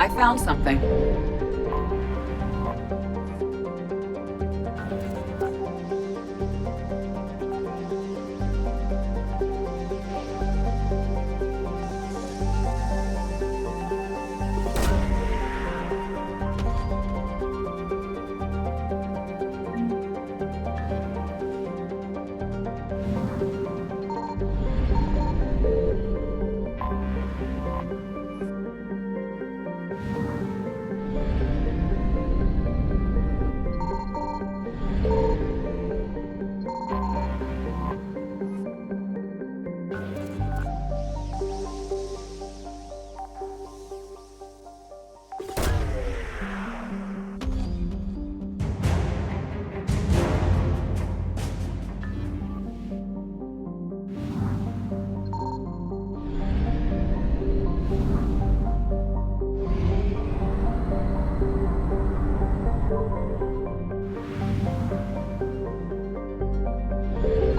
I found something.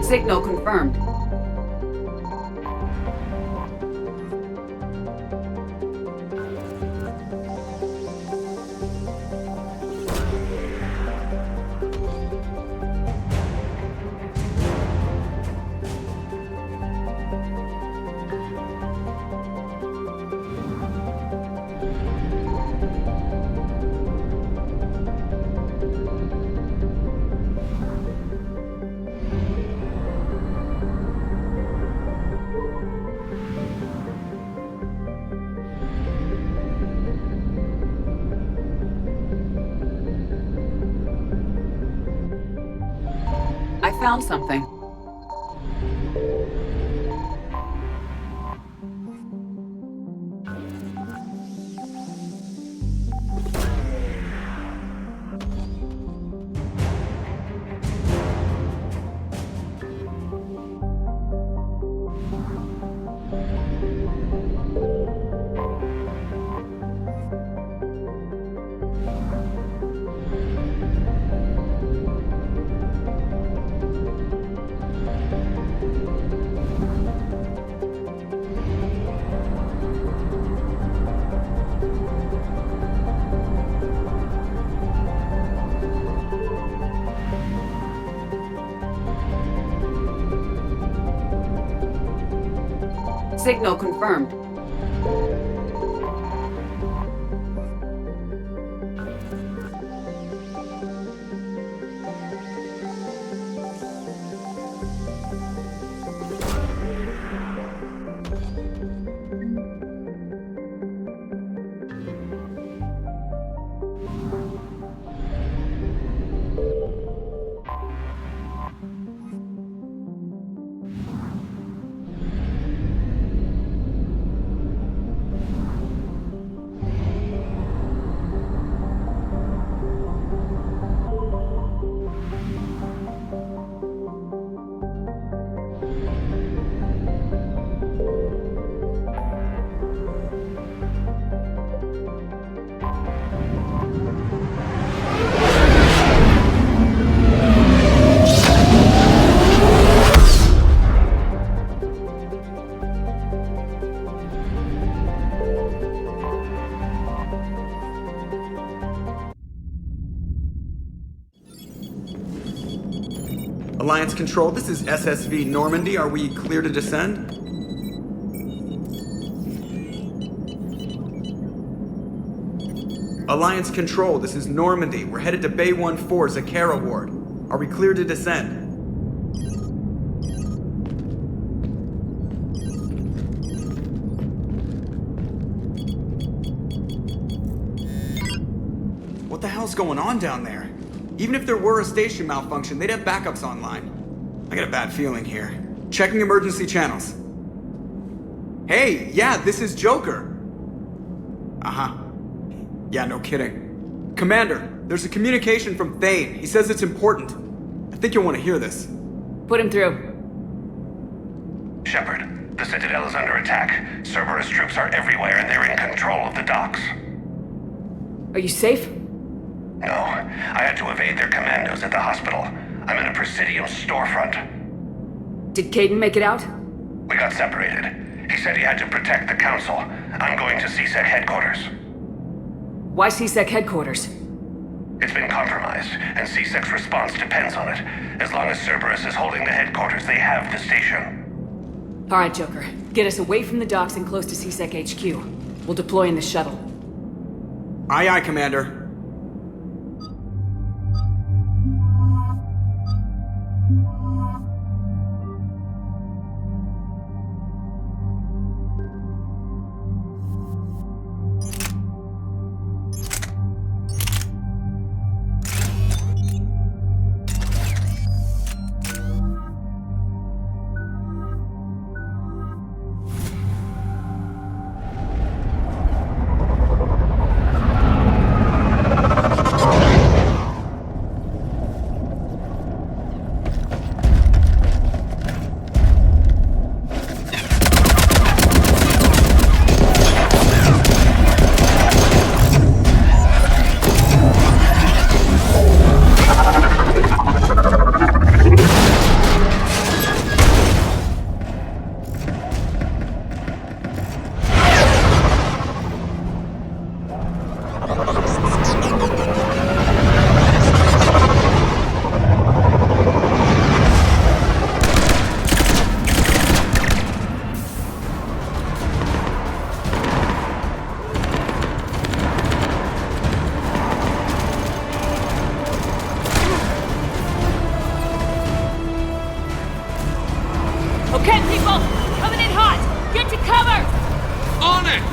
Signal confirmed. I found something. Signal confirmed. Alliance Control, this is SSV Normandy. Are we clear to descend? Alliance Control, this is Normandy. We're headed to Bay 1-4, Zakara Ward. Are we clear to descend? What the hell's going on down there? Even if there were a station malfunction, they'd have backups online. I got a bad feeling here. Checking emergency channels. Hey, yeah, this is Joker. Uh-huh. Yeah, no kidding. Commander, there's a communication from Thane. He says it's important. I think you'll want to hear this. Put him through. Shepard, the Citadel is under attack. Cerberus troops are everywhere and they're in control of the docks. Are you safe? No, I had to evade their commandos at the hospital. I'm in a Presidium storefront. Did Caden make it out? We got separated. He said he had to protect the Council. I'm going to CSEC headquarters. Why CSEC headquarters? It's been compromised, and C-Sec's response depends on it. As long as Cerberus is holding the headquarters, they have the station. Alright, Joker. Get us away from the docks and close to CSEC HQ. We'll deploy in the shuttle. Aye, aye, Commander. Okay, people! Coming in hot! Get to cover! On it!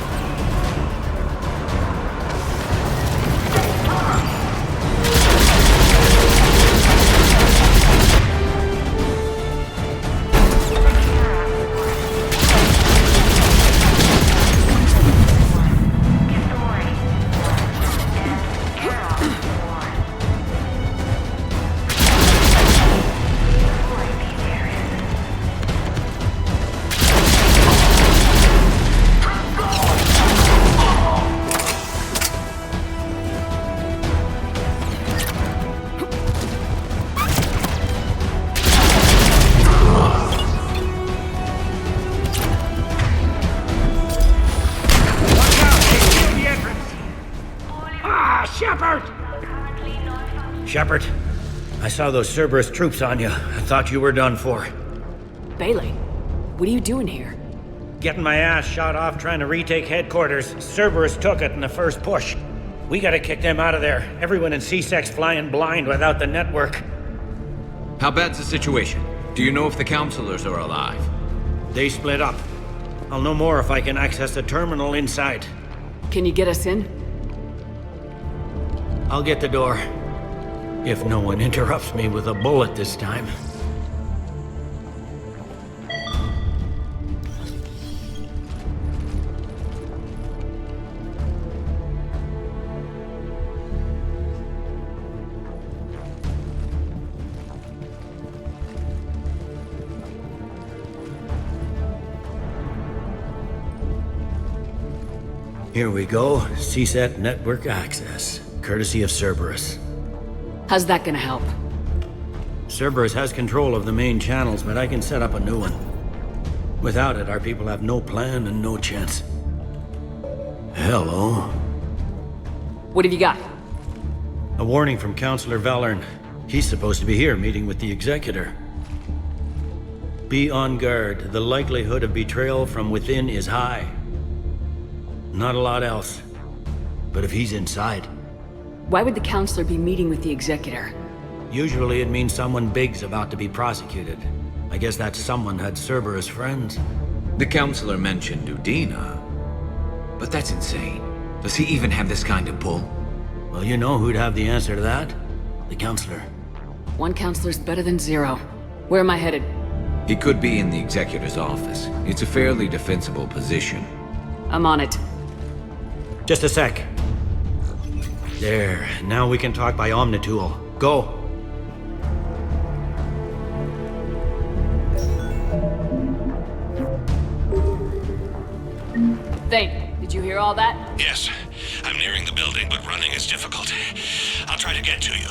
Shepard, I saw those Cerberus troops on you. I thought you were done for. Bailey, what are you doing here? Getting my ass shot off trying to retake headquarters. Cerberus took it in the first push. We gotta kick them out of there. Everyone in C-Sec's flying blind without the network. How bad's the situation? Do you know if the counselors are alive? They split up. I'll know more if I can access the terminal inside. Can you get us in? I'll get the door. If no one interrupts me with a bullet this time. Here we go. CSET network access, courtesy of Cerberus. How's that gonna help? Cerberus has control of the main channels, but I can set up a new one. Without it, our people have no plan and no chance. Hello. What have you got? A warning from Counselor Valern. He's supposed to be here meeting with the Executor. Be on guard. The likelihood of betrayal from within is high. Not a lot else. But if he's inside... Why would the counselor be meeting with the Executor? Usually it means someone big's about to be prosecuted. I guess that someone had Cerberus friends. The counselor mentioned Udina. But that's insane. Does he even have this kind of pull? Well, you know who'd have the answer to that? The counselor. One counselor's better than zero. Where am I headed? He could be in the executor's office. It's a fairly defensible position. I'm on it. Just a sec. There, now we can talk by Omnitool. Go! Thane, did you hear all that? Yes, I'm nearing the building, but running is difficult. I'll try to get to you.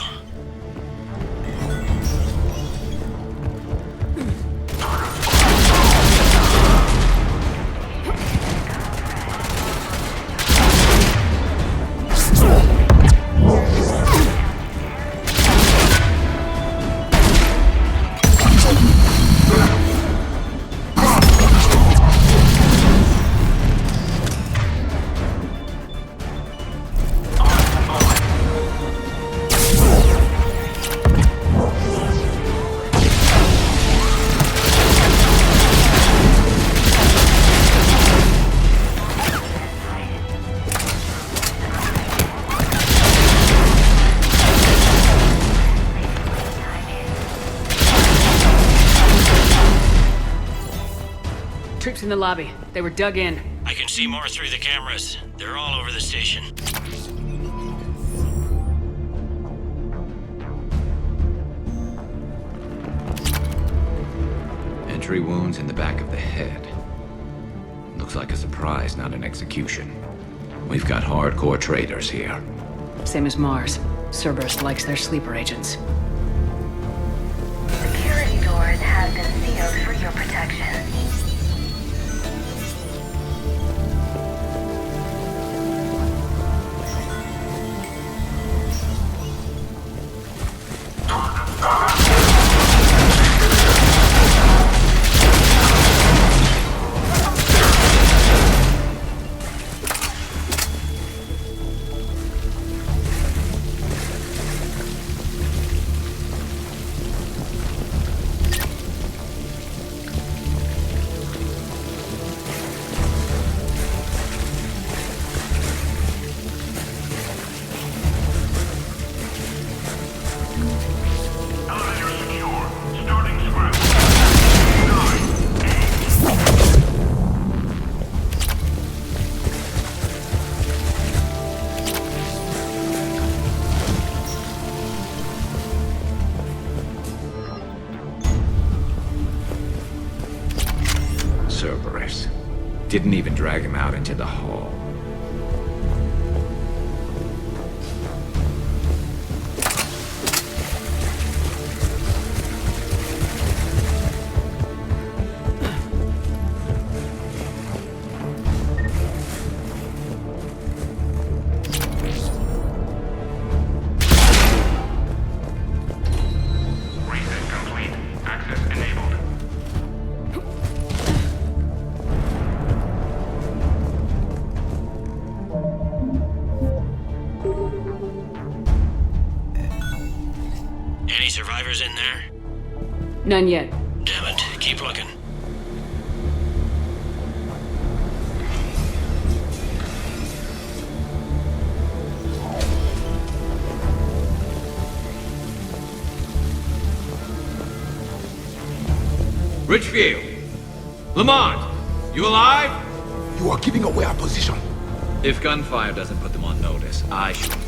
Folks in the lobby. They were dug in. I can see more through the cameras. They're all over the station. Entry wounds in the back of the head. Looks like a surprise, not an execution. We've got hardcore traitors here. Same as Mars. Cerberus likes their sleeper agents. Security doors have been sealed for your protection. Elevator secure. Starting script. 9. Cerberus. Didn't even drag him out into the hall. Reset complete. Access enabled. Any survivors in there? None yet. Damn it, keep looking. Richfield! Lamont! You alive? You are giving away our position. If gunfire doesn't put them on notice, I sure won't.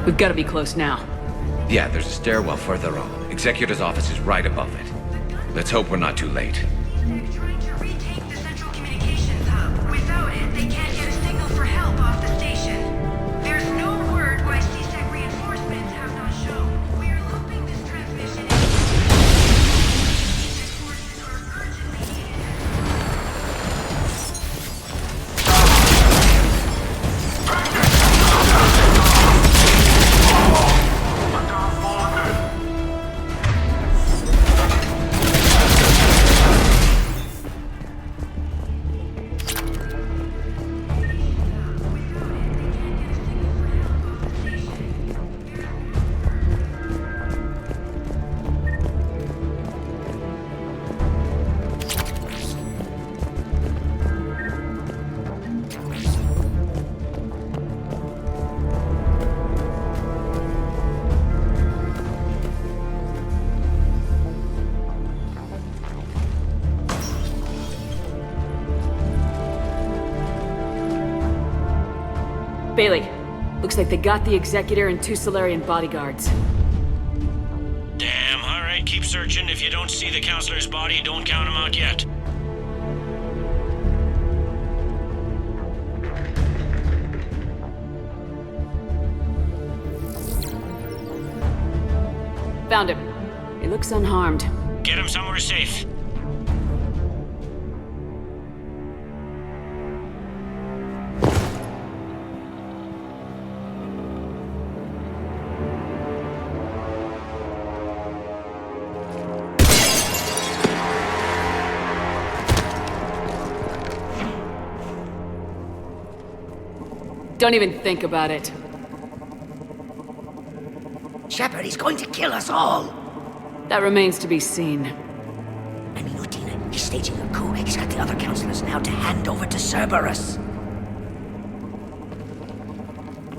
We've got to be close now. Yeah, there's a stairwell further on. Executor's office is right above it. Let's hope we're not too late. They're trying to retake the central communications hub. Without it, they can't get a signal for help off the station. There's no word why CSEC reinforcements have not shown. We are looping this transmission in. CSEC forces are urgently needed. Bailey, looks like they got the Executor and 2 Solarian bodyguards. Damn, alright, keep searching. If you don't see the counselor's body, don't count him out yet. Found him. He looks unharmed. Get him somewhere safe. Don't even think about it. Shepard, he's going to kill us all. That remains to be seen. I mean, Udina, he's staging a coup. He's got the other counselors now to hand over to Cerberus.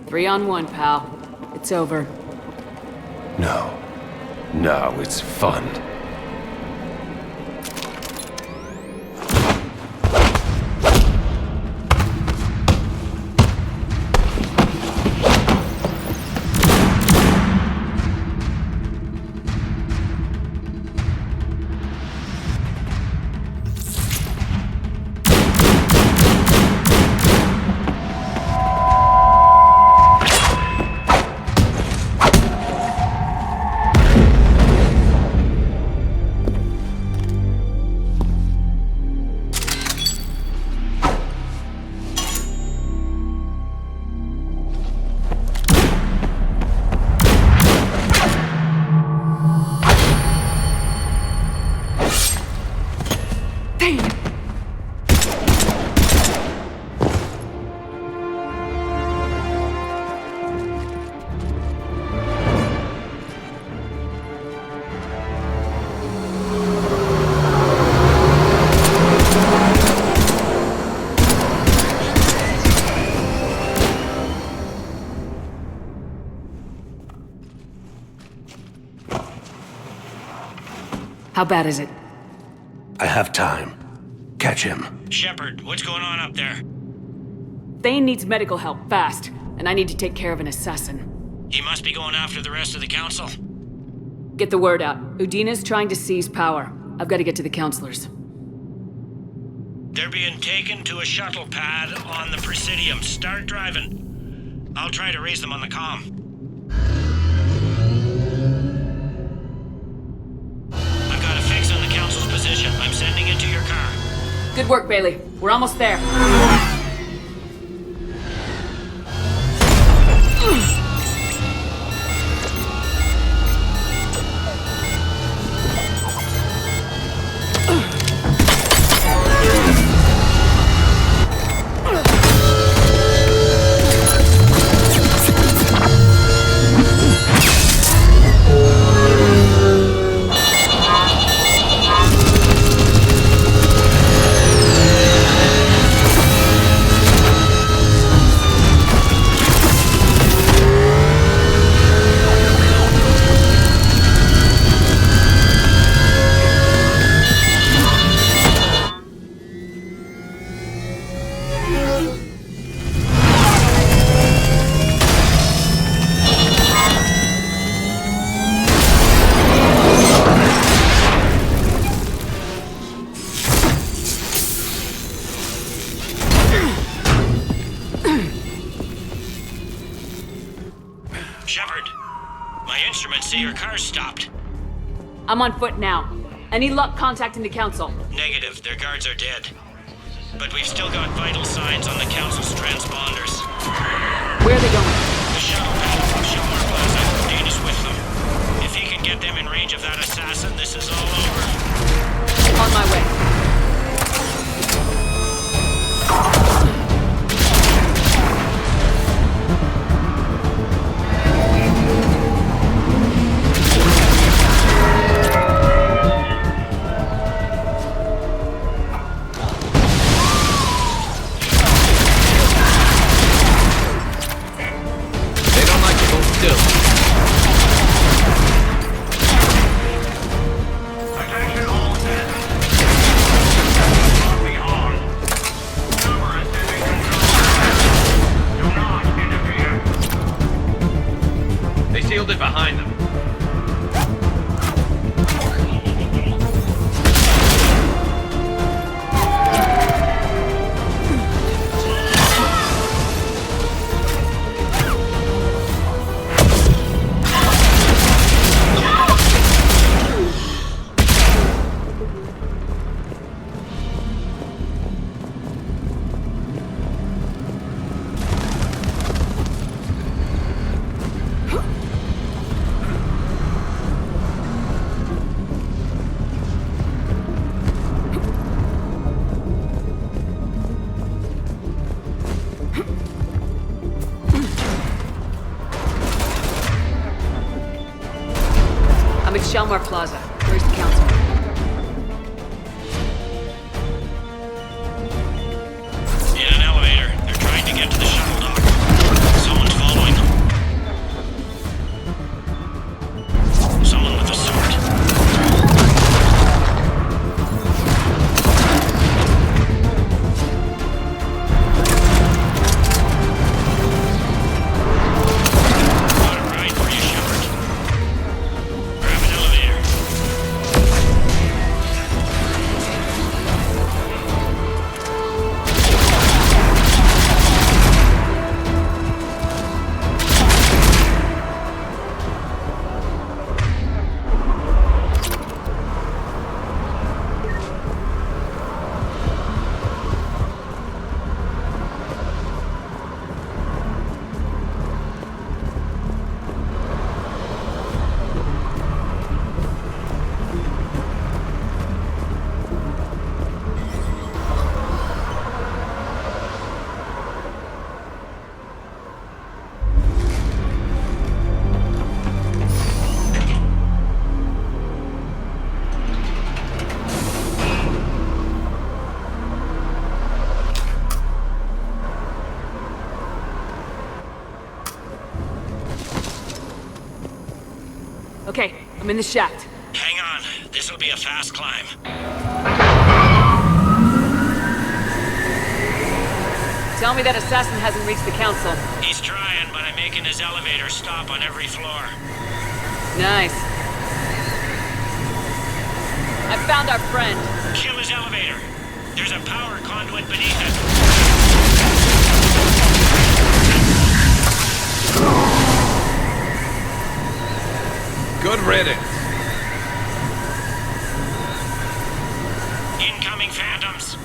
3 on 1, pal. It's over. No. No, it's fun. How bad is it? I have time. Catch him. Shepard, what's going on up there? Thane needs medical help, fast. And I need to take care of an assassin. He must be going after the rest of the council. Get the word out. Udina's trying to seize power. I've got to get to the counselors. They're being taken to a shuttle pad on the Presidium. Start driving. I'll try to raise them on the comm. I've got a fix on the council's position. I'm sending it to your car. Good work, Bailey. We're almost there. Shepard, my instruments say your car's stopped. I'm on foot now. Any luck contacting the council? Negative, their guards are dead. But we've still got vital signs on the council's transponders. Where are they going? The shuttle pad from Shelmar Plaza. Dane is with them. If he can get them in range of that assassin, this is all over. On my way. sealed it behind them. I'm at Shalmar Plaza. Where's the council? In an elevator. They're trying to get to the shuttle dock. Someone's following them. Someone with a sword. Got it right for you, Shepard. Grab an elevator. Okay, I'm in the shaft. Hang on. This'll be a fast climb. Tell me that assassin hasn't reached the council. He's trying, but I'm making his elevator stop on every floor. Nice. I found our friend. Kill his elevator. There's a power conduit beneath it. Good riddance. Incoming phantoms.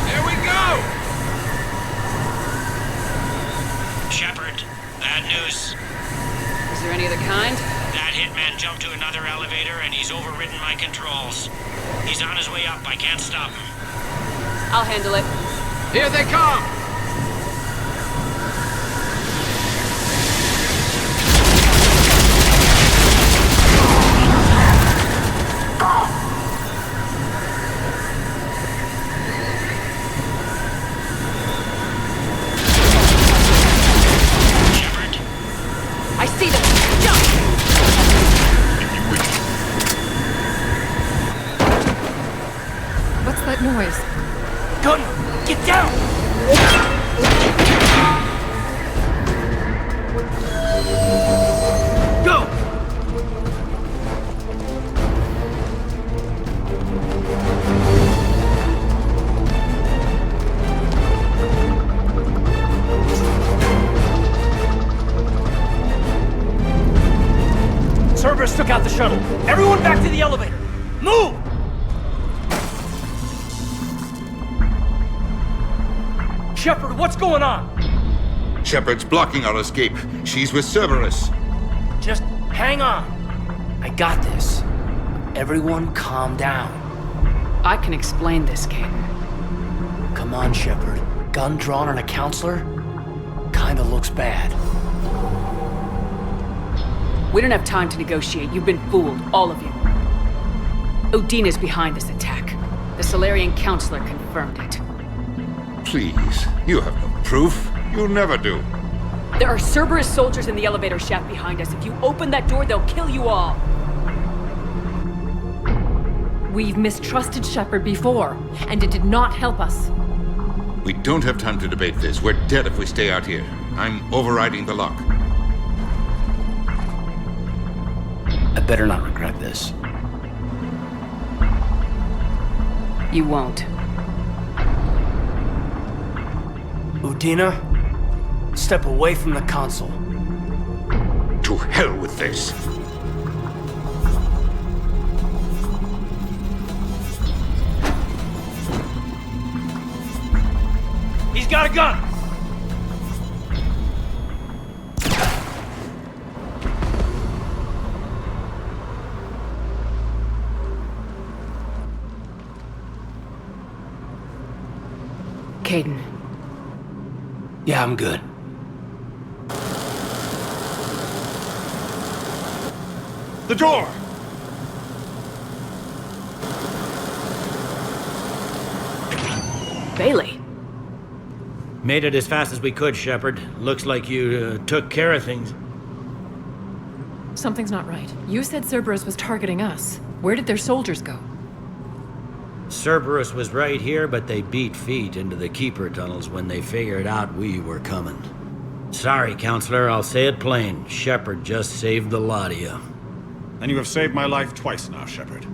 There we go! Shepard, bad news. Is there any other kind? That hitman jumped to another elevator and he's overridden my controls. He's on his way up. I can't stop him. I'll handle it. Here they come! Shepard, I see them! Jump! What's that noise? Gun! Get down! Go! Cerberus took out the shuttle. Everyone back to the elevator. Move! Shepard, what's going on? Shepard's blocking our escape. She's with Cerberus. Just hang on. I got this. Everyone calm down. I can explain this, King. Come on, Shepard. Gun drawn on a counselor? Kinda looks bad. We don't have time to negotiate. You've been fooled, all of you. Udina's behind this attack. The Solarian Counselor confirmed it. Please, you have no proof. You'll never do. There are Cerberus soldiers in the elevator shaft behind us. If you open that door, they'll kill you all. We've mistrusted Shepard before, and it did not help us. We don't have time to debate this. We're dead if we stay out here. I'm overriding the lock. I better not regret this. You won't. Udina, step away from the console. To hell with this. He's got a gun! Caden. Yeah, I'm good. The door! Bailey. Made it as fast as we could, Shepard. Looks like you took care of things. Something's not right. You said Cerberus was targeting us. Where did their soldiers go? Cerberus was right here, but they beat feet into the Keeper tunnels when they figured out we were coming. Sorry, Counselor, I'll say it plain. Shepard just saved the lot of you. And you have saved my life twice now, Shepard.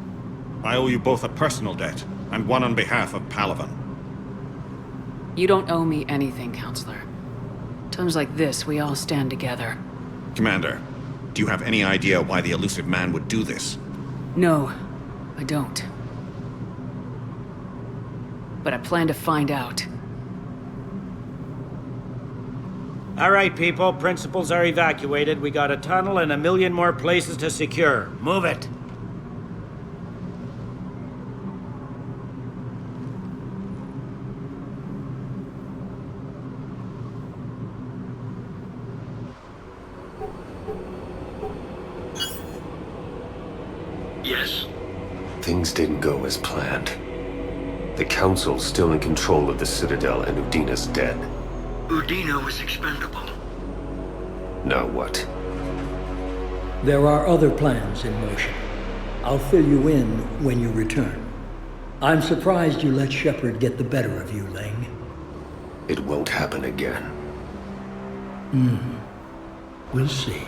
I owe you both a personal debt, and one on behalf of Palaven. You don't owe me anything, Counselor. Times like this, we all stand together. Commander, do you have any idea why the elusive man would do this? No, I don't. But I plan to find out. All right, people. Principals are evacuated. We got a tunnel and 1 million more places to secure. Move it. Yes. Things didn't go as planned. The Council's still in control of the Citadel and Udina's dead. Udina was expendable. Now what? There are other plans in motion. I'll fill you in when you return. I'm surprised you let Shepard get the better of you, Ling. It won't happen again. We'll see.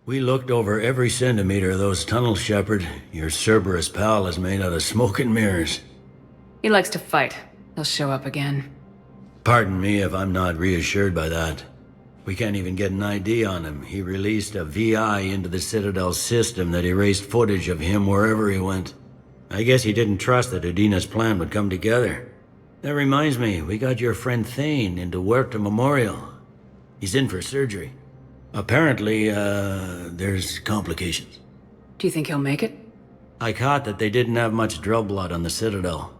We looked over every centimeter of those tunnels, Shepard. Your Cerberus pal is made out of smoke and mirrors. He likes to fight. He'll show up again. Pardon me if I'm not reassured by that. We can't even get an ID on him. He released a VI into the Citadel system that erased footage of him wherever he went. I guess he didn't trust that Udina's plan would come together. That reminds me, we got your friend Thane into Huerta Memorial. He's in for surgery. Apparently, there's complications. Do you think he'll make it? I caught that they didn't have much drill blood on the Citadel.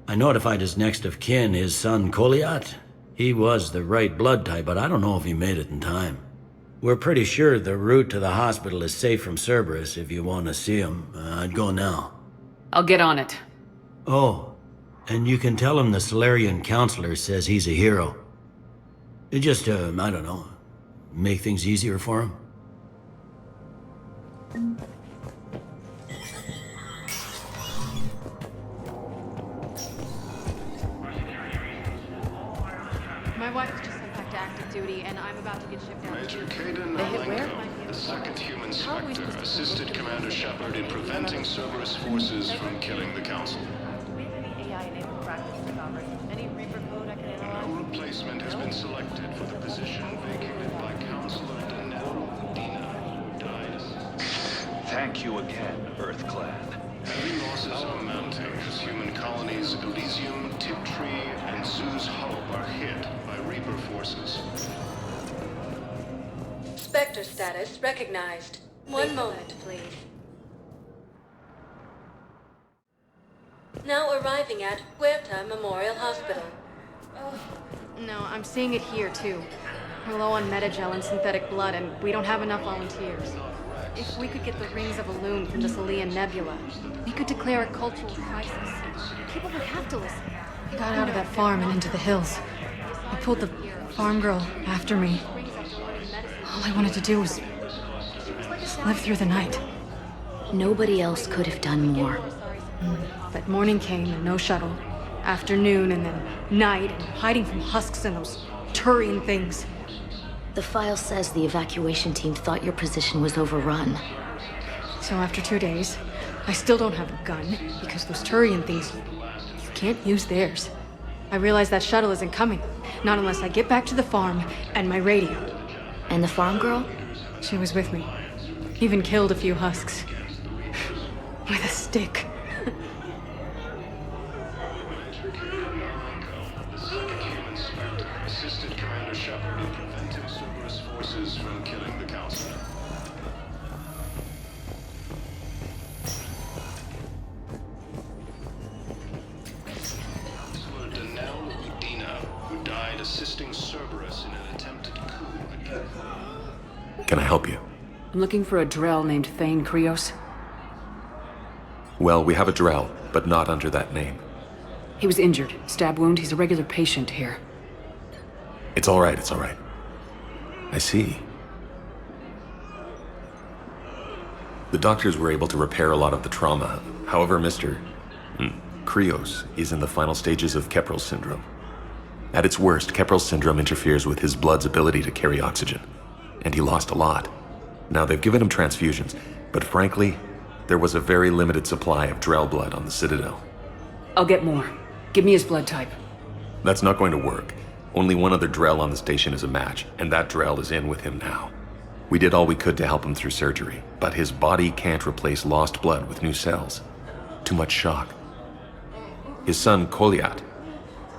I notified his next of kin, his son Koliat. He was the right blood type, but I don't know if he made it in time. We're pretty sure the route to the hospital is safe from Cerberus. If you want to see him, I'd go now. I'll get on it. Oh, and you can tell him the Solarian Counselor says he's a hero. It just, I don't know, make things easier for him. My wife was just sent back to active duty, and I'm about to get shipped out. Major Caden the second human Spectre, assisted Commander Shepard in preventing Cerberus forces from killing the Council. Do we have any AI-enabled practices covered? Any Reaper code I can analyze? No replacement has been selected for the position vacated by Counselor Udina, who died. Thank you again, EarthClan. Heavy losses are mounting as human colonies Elysium, Tiptree, and Zoo's Hope are hit by Reaper forces. Spectre status recognized. One moment, please. Now arriving at Huerta Memorial Hospital. No, I'm seeing it here, too. We're low on metagel and synthetic blood, and we don't have enough volunteers. If we could get the rings of Elune from the Salian Nebula, we could declare a cultural crisis. People would have to listen. I got out of that farm and into the hills. I pulled the farm girl after me. All I wanted to do was live through the night. Nobody else could have done more. But morning came and no shuttle. Afternoon and then night and hiding from husks and those Turian things. The file says the evacuation team thought your position was overrun. So after 2 days, I still don't have a gun because those Turian things, you can't use theirs. I realize that shuttle isn't coming, not unless I get back to the farm and my radio. And the farm girl? She was with me. Even killed a few husks. With a stick. Assisted Commander Shepard in preventing Cerberus forces from killing the Counselor. Counselor Danelle Udina, who died assisting Cerberus in an attempted coup. Can I help you? I'm looking for a Drell named Thane Krios. Well, we have a Drell, but not under that name. He was injured. Stab wound. He's a regular patient here. It's all right, it's all right. I see. The doctors were able to repair a lot of the trauma. However, Mr. Krios is in the final stages of Keprel's syndrome. At its worst, Keprel's syndrome interferes with his blood's ability to carry oxygen, and he lost a lot. Now, they've given him transfusions, but frankly, there was a very limited supply of Drell blood on the Citadel. I'll get more. Give me his blood type. That's not going to work. Only one other Drell on the station is a match, and that Drell is in with him now. We did all we could to help him through surgery, but his body can't replace lost blood with new cells. Too much shock. His son, Kolyat,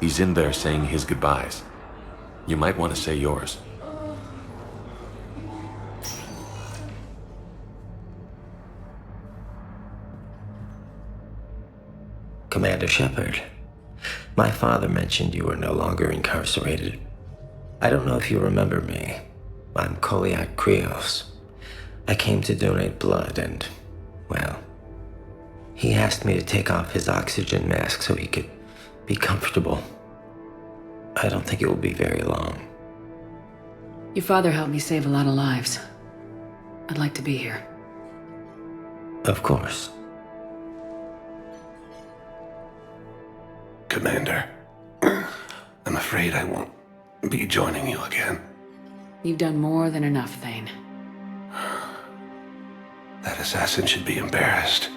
he's in there saying his goodbyes. You might want to say yours. Commander Shepard, my father mentioned you were no longer incarcerated. I don't know if you remember me. I'm Kolyat Krios. I came to donate blood and, well, he asked me to take off his oxygen mask so he could be comfortable. I don't think it will be very long. Your father helped me save a lot of lives. I'd like to be here. Of course. Commander, I'm afraid I won't be joining you again. You've done more than enough, Thane. That assassin should be embarrassed.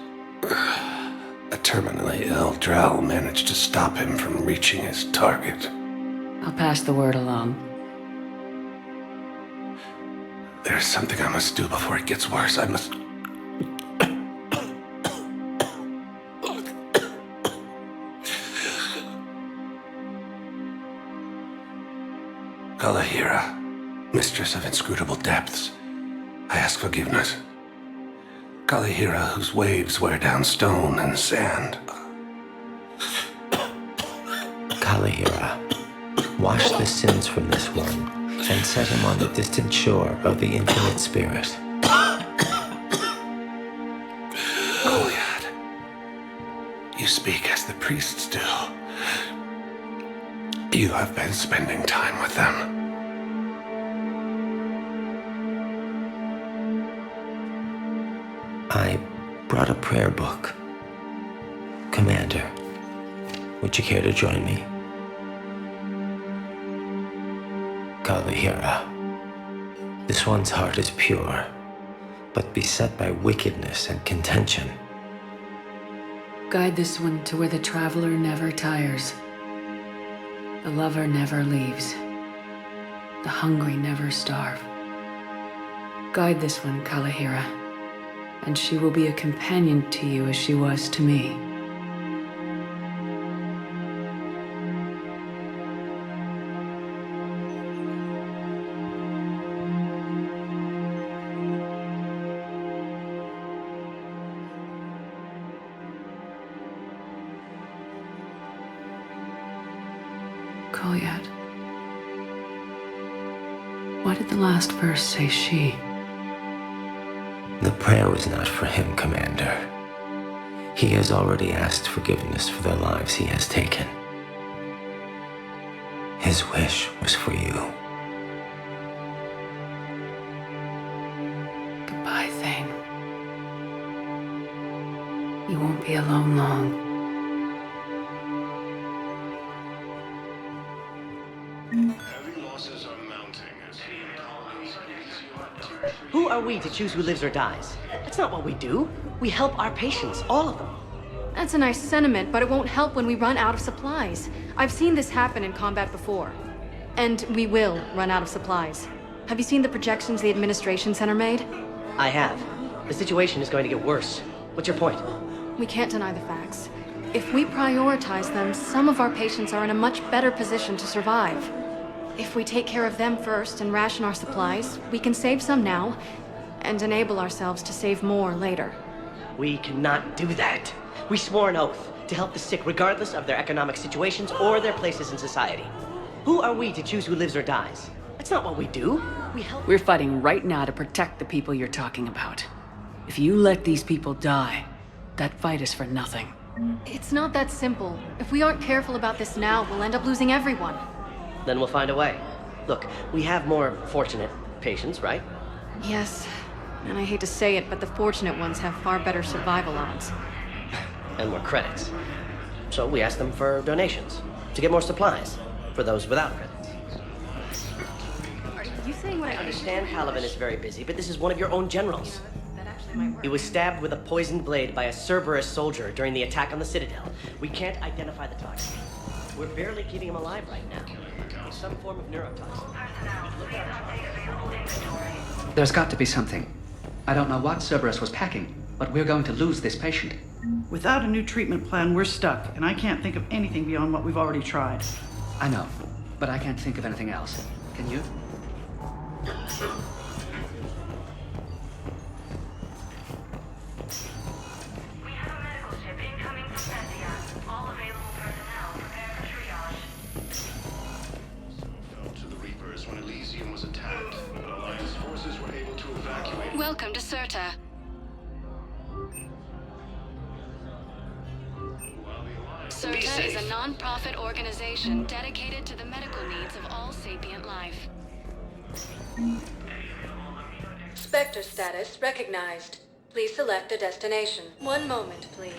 A terminally ill Drell managed to stop him from reaching his target. I'll pass the word along. There's something I must do before it gets worse. I must... Kalahira, mistress of inscrutable depths, I ask forgiveness. Kalahira, whose waves wear down stone and sand. Kalahira, wash the sins from this one and set him on the distant shore of the infinite spirit. Kolyat, you speak as the priests do. You have been spending time with them. I brought a prayer book. Commander, would you care to join me? Kalahira, this one's heart is pure, but beset by wickedness and contention. Guide this one to where the traveler never tires. The lover never leaves. The hungry never starve. Guide this one, Kalahira, and she will be a companion to you as she was to me. Kolyat. Why did the last verse say she? The prayer was not for him, Commander. He has already asked forgiveness for the lives he has taken. His wish was for you. Goodbye, Thane. You won't be alone long. Heavy losses are mounting as human colonies Who are we to choose who lives or dies? That's not what we do. We help our patients, all of them. That's a nice sentiment, but it won't help when we run out of supplies. I've seen this happen in combat before. And we will run out of supplies. Have you seen the projections the Administration Center made? I have. The situation is going to get worse. What's your point? We can't deny the facts. If we prioritize them, some of our patients are in a much better position to survive. If we take care of them first and ration our supplies, we can save some now and enable ourselves to save more later. We cannot do that. We swore an oath to help the sick regardless of their economic situations or their places in society. Who are we to choose who lives or dies? That's not what we do. We help. We're fighting right now to protect the people you're talking about. If you let these people die, that fight is for nothing. It's not that simple. If we aren't careful about this now, we'll end up losing everyone. Then we'll find a way. Look, we have more fortunate patients, right? Yes, and I hate to say it, but the fortunate ones have far better survival odds. And more credits. So we ask them for donations to get more supplies for those without credits. Are you saying what I understand Caliban is very busy, but this is one of your own generals. That actually might work. He was stabbed with a poisoned blade by a Cerberus soldier during the attack on the Citadel. We can't identify the target. We're barely keeping him alive right now. It's some form of neurotoxin. There's got to be something. I don't know what Cerberus was packing, but we're going to lose this patient. Without a new treatment plan, we're stuck, and I can't think of anything beyond what we've already tried. I know, but I can't think of anything else. Can you? We have a medical ship incoming from Pantheon. All available personnel prepare for triage. fell to the Reapers when Elysium was attacked, but Alliance forces were able to evacuate. Welcome to Serta. Serta is a non-profit organization dedicated to the medical needs of all sapient life. Spectre status recognized. Please select a destination. One moment, please.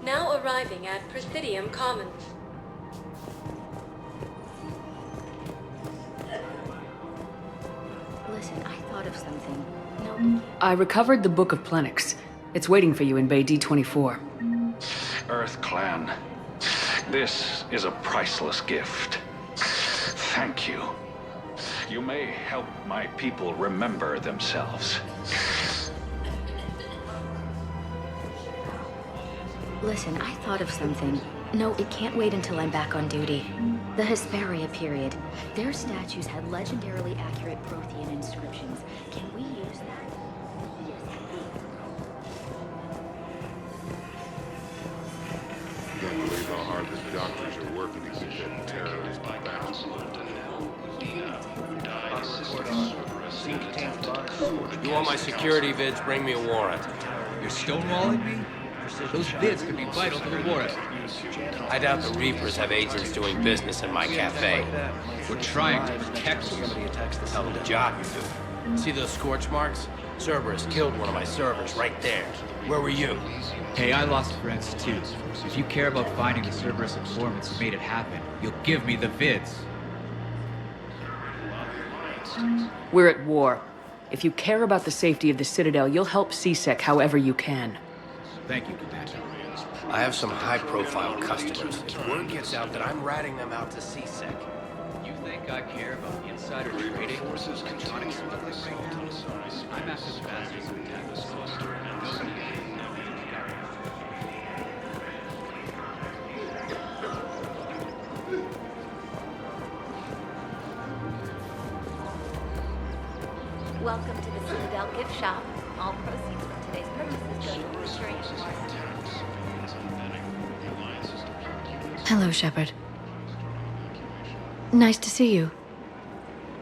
Now arriving at Presidium Commons. Listen, I thought of something. No. I recovered the Book of Plenix. It's waiting for you in Bay D24. Earth Clan, this is a priceless gift. Thank you. You may help my people remember themselves. Listen, I thought of something. No, it can't wait until I'm back on duty. The Hesperia period. Their statues had legendarily accurate Prothean inscriptions. Can we use that? You don't believe how hard the doctors are working to keep that terrorist back. You want my security vids, bring me a warrant. You're stonewalling me? Those vids could be vital to the war effort. I doubt the Reapers have agents doing business in my cafe. We're trying to protect you. Hell of a job you do. See those scorch marks? Cerberus killed one of my servers right there. Where were you? Hey, I lost friends too. If you care about finding the Cerberus informants who made it happen, you'll give me the vids. We're at war. If you care about the safety of the Citadel, you'll help CSEC however you can. Thank you, Commander. I have some high-profile customers. If word gets out that I'm ratting them out to CSEC. You think I care about insider trading? Forces continue to assault. I'm after the bastards who attacked this cluster. Welcome to the Citadel gift shop. All proceeds from today's purchases go to ensuring Hello, Shepard. Nice to see you.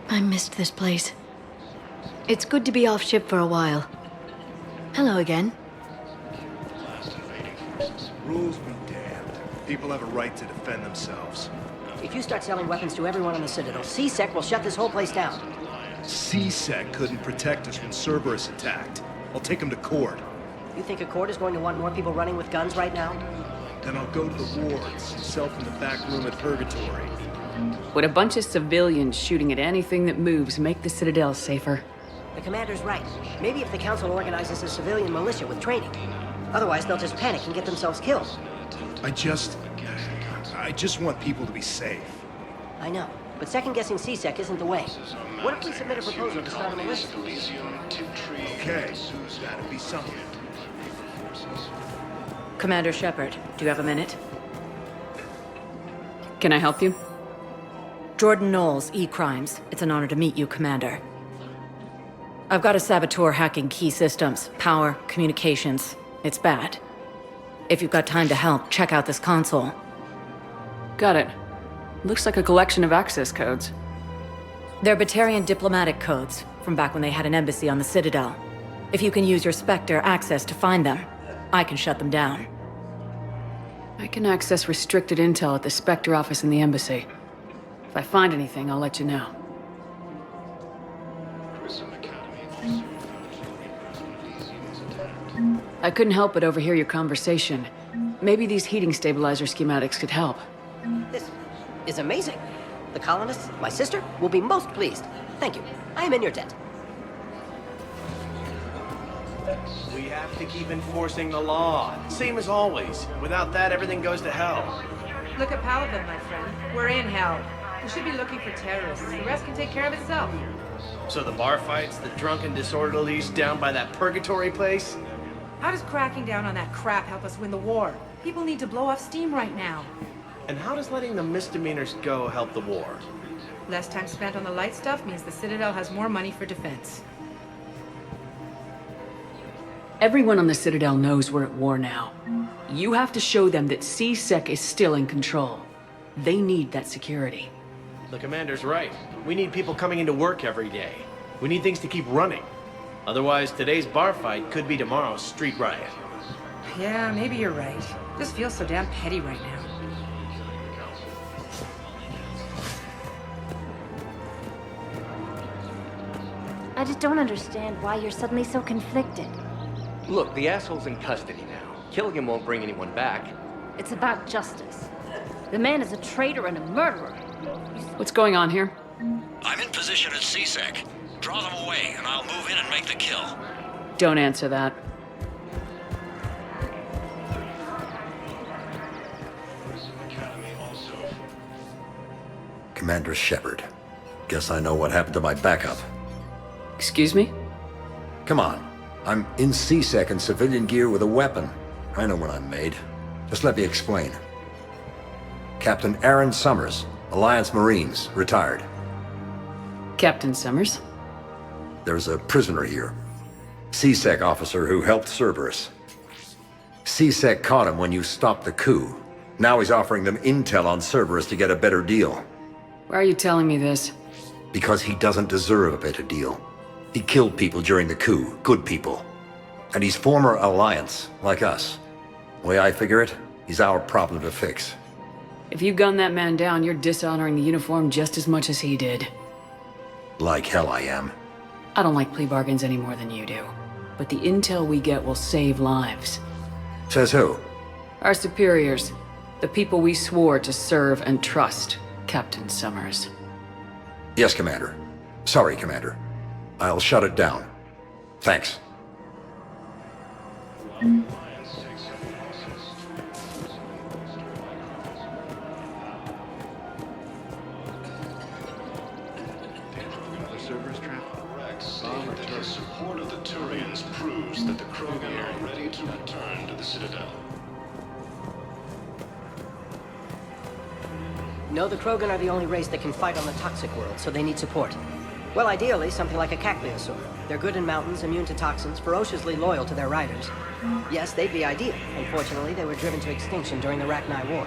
I missed this place. It's good to be off ship for a while. Hello again. Rules be damned. People have a right to defend themselves. If you start selling weapons to everyone on the Citadel, CSEC will shut this whole place down. CSEC couldn't protect us when Cerberus attacked. I'll take him to court. You think a court is going to want more people running with guns right now? Then I'll go to the wards and self in the back room at Purgatory. Would a bunch of civilians shooting at anything that moves make the Citadel safer? The commander's right. Maybe if the council organizes a civilian militia with training. Otherwise, they'll just panic and get themselves killed. I just want people to be safe. I know, but second-guessing CSEC isn't the way. What if we submit a proposal to start a militia? Okay, that'd be something. Commander Shepard, do you have a minute? Can I help you? Jordan Knowles, E-Crimes. It's an honor to meet you, Commander. I've got a saboteur hacking key systems, power, communications. It's bad. If you've got time to help, check out this console. Got it. Looks like a collection of access codes. They're Batarian diplomatic codes, from back when they had an embassy on the Citadel. If you can use your Spectre access to find them, I can shut them down. I can access restricted intel at the Spectre office in the embassy. If I find anything, I'll let you know. I couldn't help but overhear your conversation. Maybe these heating stabilizer schematics could help. This is amazing. The colonists, my sister, will be most pleased. Thank you. I am in your debt. We have to keep enforcing the law. Same as always. Without that, everything goes to hell. Look at Paladin, my friend. We're in hell. We should be looking for terrorists. The rest can take care of itself. So the bar fights, the drunken disorderlies down by that purgatory place? How does cracking down on that crap help us win the war? People need to blow off steam right now. And how does letting the misdemeanors go help the war? Less time spent on the light stuff means the Citadel has more money for defense. Everyone on the Citadel knows we're at war now. You have to show them that CSEC is still in control. They need that security. The commander's right. We need people coming into work every day. We need things to keep running. Otherwise, today's bar fight could be tomorrow's street riot. Yeah, maybe you're right. This feels so damn petty right now. I just don't understand why you're suddenly so conflicted. Look, the asshole's in custody now. Killing him won't bring anyone back. It's about justice. The man is a traitor and a murderer. What's going on here? I'm in position at CSEC. Draw them away, and I'll move in and make the kill. Don't answer that. Commander Shepard. Guess I know what happened to my backup. Excuse me? Come on. I'm in CSEC in civilian gear with a weapon. I know what I'm made. Just let me explain. Captain Aaron Summers, Alliance Marines, retired. Captain Summers? There's a prisoner here. CSEC officer who helped Cerberus. CSEC caught him when you stopped the coup. Now he's offering them intel on Cerberus to get a better deal. Why are you telling me this? Because he doesn't deserve a better deal. He killed people during the coup, good people. And he's former Alliance, like us. The way I figure it, he's our problem to fix. If you gun that man down, you're dishonoring the uniform just as much as he did. Like hell I am. I don't like plea bargains any more than you do. But the intel we get will save lives. Says who? Our superiors. The people we swore to serve and trust, Captain Summers. Yes, Commander. Sorry, Commander. I'll shut it down. Thanks. The support of the Turians proves that the Krogan are ready to return to the Citadel. No, the Krogan are the only race that can fight on the toxic world, so they need support. Well, ideally, something like a Cacliosaur. They're good in mountains, immune to toxins, ferociously loyal to their riders. Yes, they'd be ideal. Unfortunately, they were driven to extinction during the Rachni War.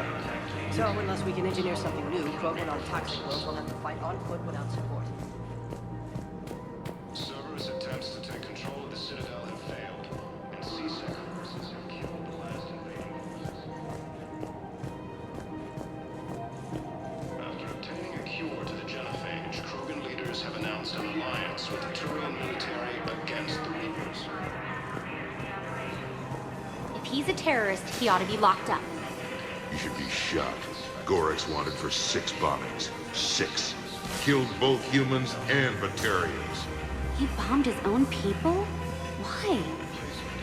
So, unless we can engineer something new, Krogan on toxic worlds will have to fight on foot without support. Cerberus attempts to take control of the Citadel have failed, and CSEC forces have killed the last invading forces. After obtaining a cure to the genophage, Krogan leaders have announced an alliance he's a terrorist, he ought to be locked up. You should be shot. Gorek's wanted for 6 bombings. 6. Killed both humans and Batarians. He bombed his own people? Why?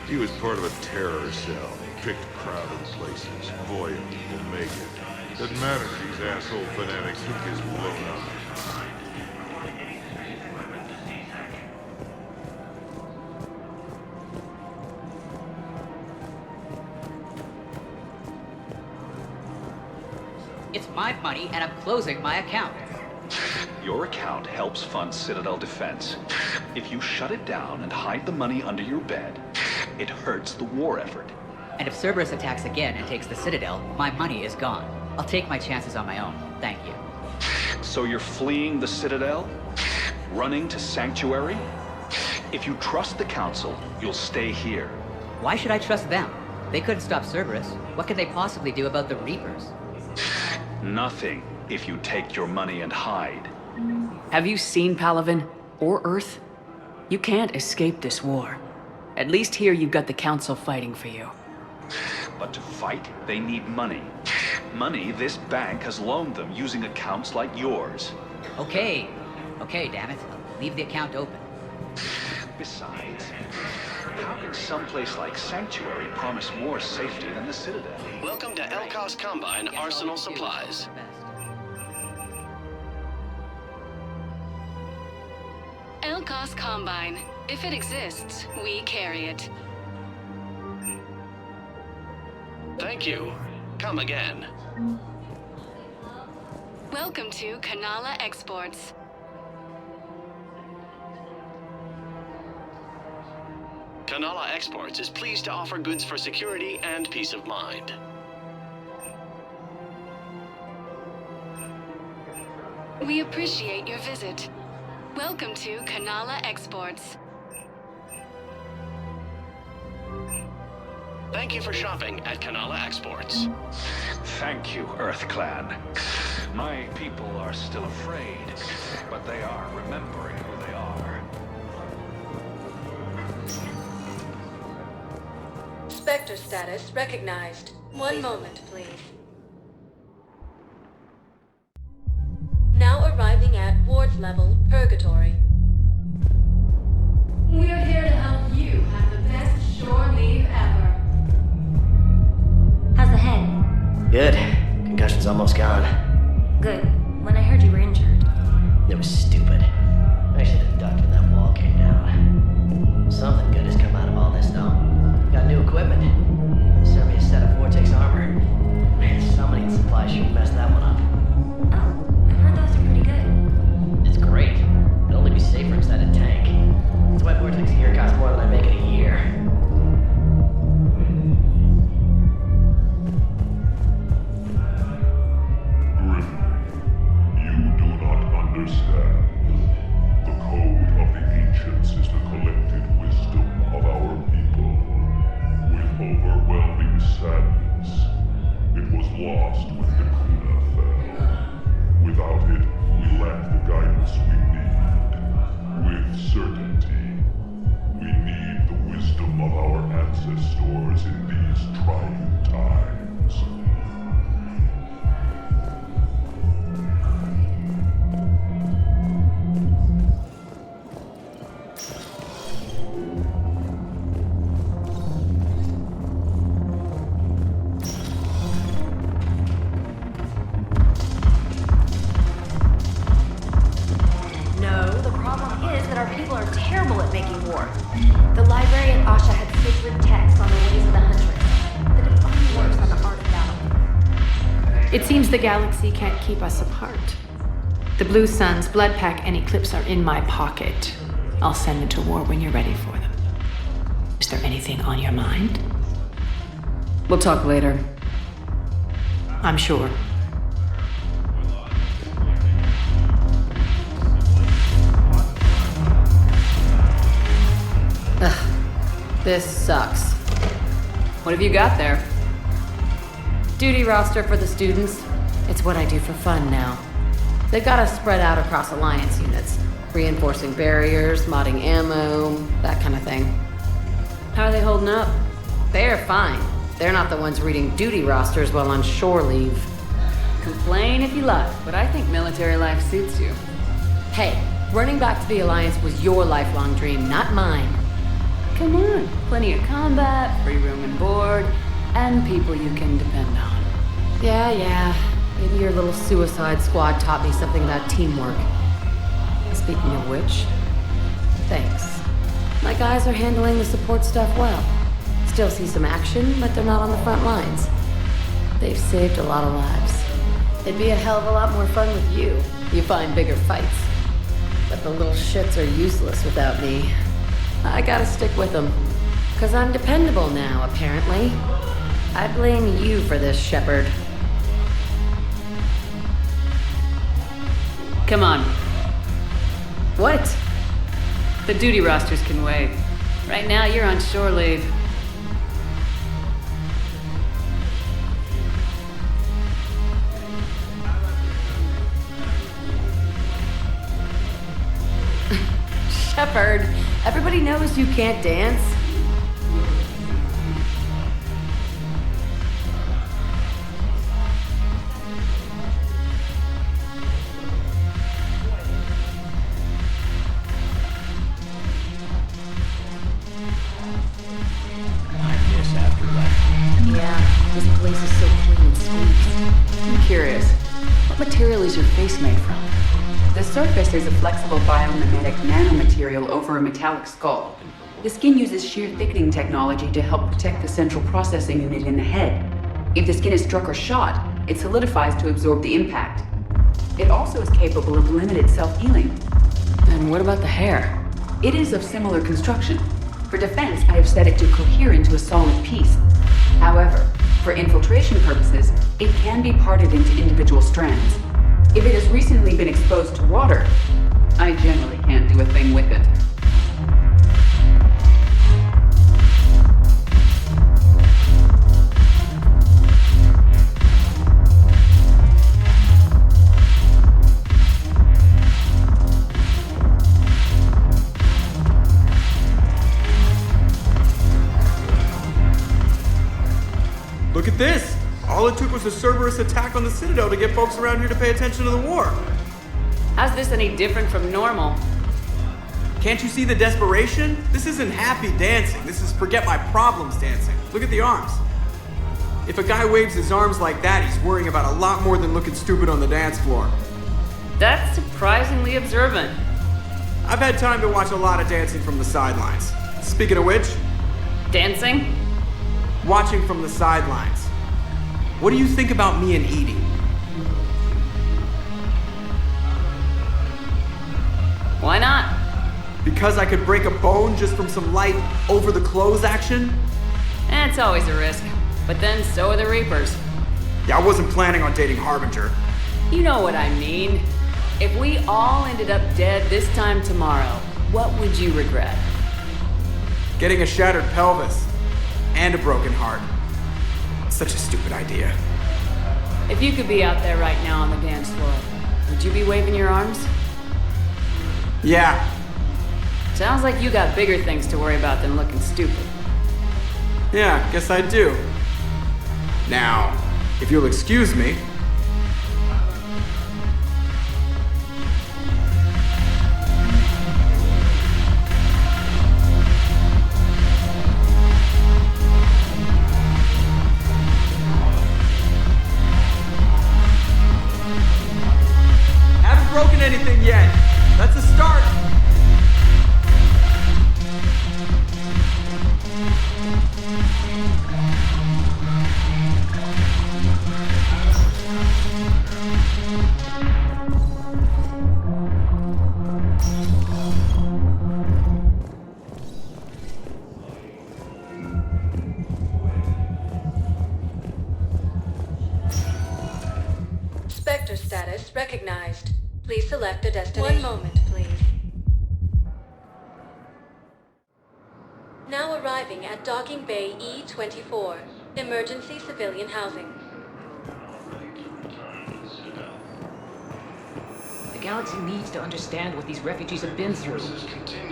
He was part of a terror cell. Picked crowded places. Voya, Omega. Doesn't matter if these asshole fanatics took his blown up. It's my money, and I'm closing my account. Your account helps fund Citadel defense. If you shut it down and hide the money under your bed, it hurts the war effort. And if Cerberus attacks again and takes the Citadel, my money is gone. I'll take my chances on my own. Thank you. So you're fleeing the Citadel? Running to Sanctuary? If you trust the Council, you'll stay here. Why should I trust them? They couldn't stop Cerberus. What could they possibly do about the Reapers? Nothing, if you take your money and hide. Have you seen Palaven? Or Earth? You can't escape this war. At least here you've got the Council fighting for you. But to fight, they need money. Money this bank has loaned them using accounts like yours. Okay, damn it. Leave the account open. Besides, how can someplace like Sanctuary promise more safety than the Citadel? Welcome to Elkos Combine Arsenal Supplies. Elkos Combine. If it exists, we carry it. Thank you. Come again. Welcome to Kanala Exports. Kanala Exports is pleased to offer goods for security and peace of mind. We appreciate your visit. Welcome to Kanala Exports. Thank you for shopping at Kanala Exports. Thank you, Earth Clan. My people are still afraid, but they are remembering who they are. Spectre status recognized. One moment, please. Now arriving at ward level Purgatory. We're here to help you have the best shore leave ever. How's the head? Good. Concussion's almost gone. Good. When I heard you were injured. It was stupid. I should have ducked when that wall came down. Something good has come out of all this, though. Got new equipment. Sent me a set of Vortex armor. Man, summoning supplies should mess that one up. Oh, I've heard those are pretty good. It's great. It'll only be safer inside a tank. That's why Vortex gear costs more than I make in a year. You do not understand. The code of the ancients is the collected wisdom of our people. With overwhelming sadness, it was lost when the Kuna fell. Without it, we lack the guidance we need. With certainty, we need the wisdom of our ancestors in these trying times. No, the problem is that our people are terrible at making war. The librarian Asha had sacred texts on the ways of the Huntress. The divine works on the art of battle. It seems the galaxy can't keep us apart. The Blue Suns, Blood Pack, and Eclipse are in my pocket. I'll send them to war when you're ready for them. Is there anything on your mind? We'll talk later. I'm sure. Ugh, this sucks. What have you got there? Duty roster for the students. It's what I do for fun now. They've got us spread out across Alliance units, reinforcing barriers, modding ammo, that kind of thing. How are they holding up? They're fine. They're not the ones reading duty rosters while on shore leave. Complain if you like, but I think military life suits you. Hey, running back to the Alliance was your lifelong dream, not mine. Come on, plenty of combat, free room and board, and people you can depend on. Yeah. Maybe your little suicide squad taught me something about teamwork. Speaking of which, thanks. My guys are handling the support stuff well. Still see some action, but they're not on the front lines. They've saved a lot of lives. It'd be a hell of a lot more fun with you. You find bigger fights. But the little shits are useless without me. I gotta stick with them. 'Cause I'm dependable now, apparently. I blame you for this, Shepard. Come on. What? The duty rosters can wait. Right now, you're on shore leave. Shepard, everybody knows you can't dance. This place is so clean and sweet. I'm curious, what material is your face made from? The surface is a flexible biomimetic nanomaterial over a metallic skull. The skin uses shear thickening technology to help protect the central processing unit in the head. If the skin is struck or shot, it solidifies to absorb the impact. It also is capable of limited self-healing. And what about the hair? It is of similar construction. For defense, I have set it to cohere into a solid piece. However, for infiltration purposes, it can be parted into individual strands. If it has recently been exposed to water, I generally can't do a thing with it. Look at this! All it took was a Cerberus attack on the Citadel to get folks around here to pay attention to the war. How's this any different from normal? Can't you see the desperation? This isn't happy dancing. This is forget my problems dancing. Look at the arms. If a guy waves his arms like that, he's worrying about a lot more than looking stupid on the dance floor. That's surprisingly observant. I've had time to watch a lot of dancing from the sidelines. Speaking of which... Dancing? Watching from the sidelines. What do you think about me and Edie? Why not? Because I could break a bone just from some light over-the-clothes action? It's always a risk. But then so are the Reapers. Yeah, I wasn't planning on dating Harbinger. You know what I mean. If we all ended up dead this time tomorrow, what would you regret? Getting a shattered pelvis. And a broken heart. Such a stupid idea. If you could be out there right now on the dance floor, would you be waving your arms? Yeah. Sounds like you got bigger things to worry about than looking stupid. Yeah, guess I do. Now, if you'll excuse me. Broken anything yet. That's a start. Spectre status recognized. Please select a destination. 1 moment, please. Now arriving at Docking Bay E-24, emergency civilian housing. The galaxy needs to understand what these refugees have been through.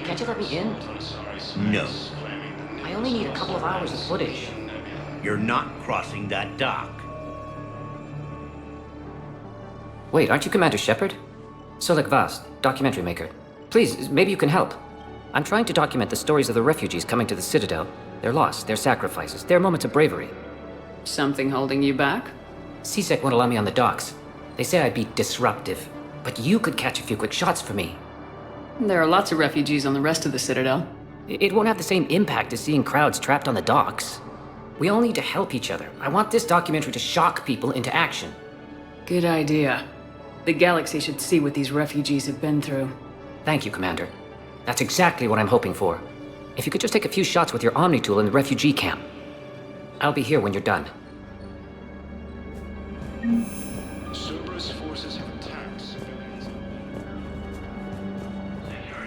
Can't you let me in? No. I only need a couple of hours of footage. You're not crossing that dock. Wait, aren't you Commander Shepard? Solek Vast, documentary maker. Please, maybe you can help. I'm trying to document the stories of the refugees coming to the Citadel. Their loss, their sacrifices, their moments of bravery. Something holding you back? CSEC won't allow me on the docks. They say I'd be disruptive. But you could catch a few quick shots for me. There are lots of refugees on the rest of the Citadel. It won't have the same impact as seeing crowds trapped on the docks. We all need to help each other. I want this documentary to shock people into action. Good idea. The galaxy should see what these refugees have been through. Thank you, Commander. That's exactly what I'm hoping for. If you could just take a few shots with your Omni tool in the refugee camp. I'll be here when you're done. Cerberus forces have attacked civilians.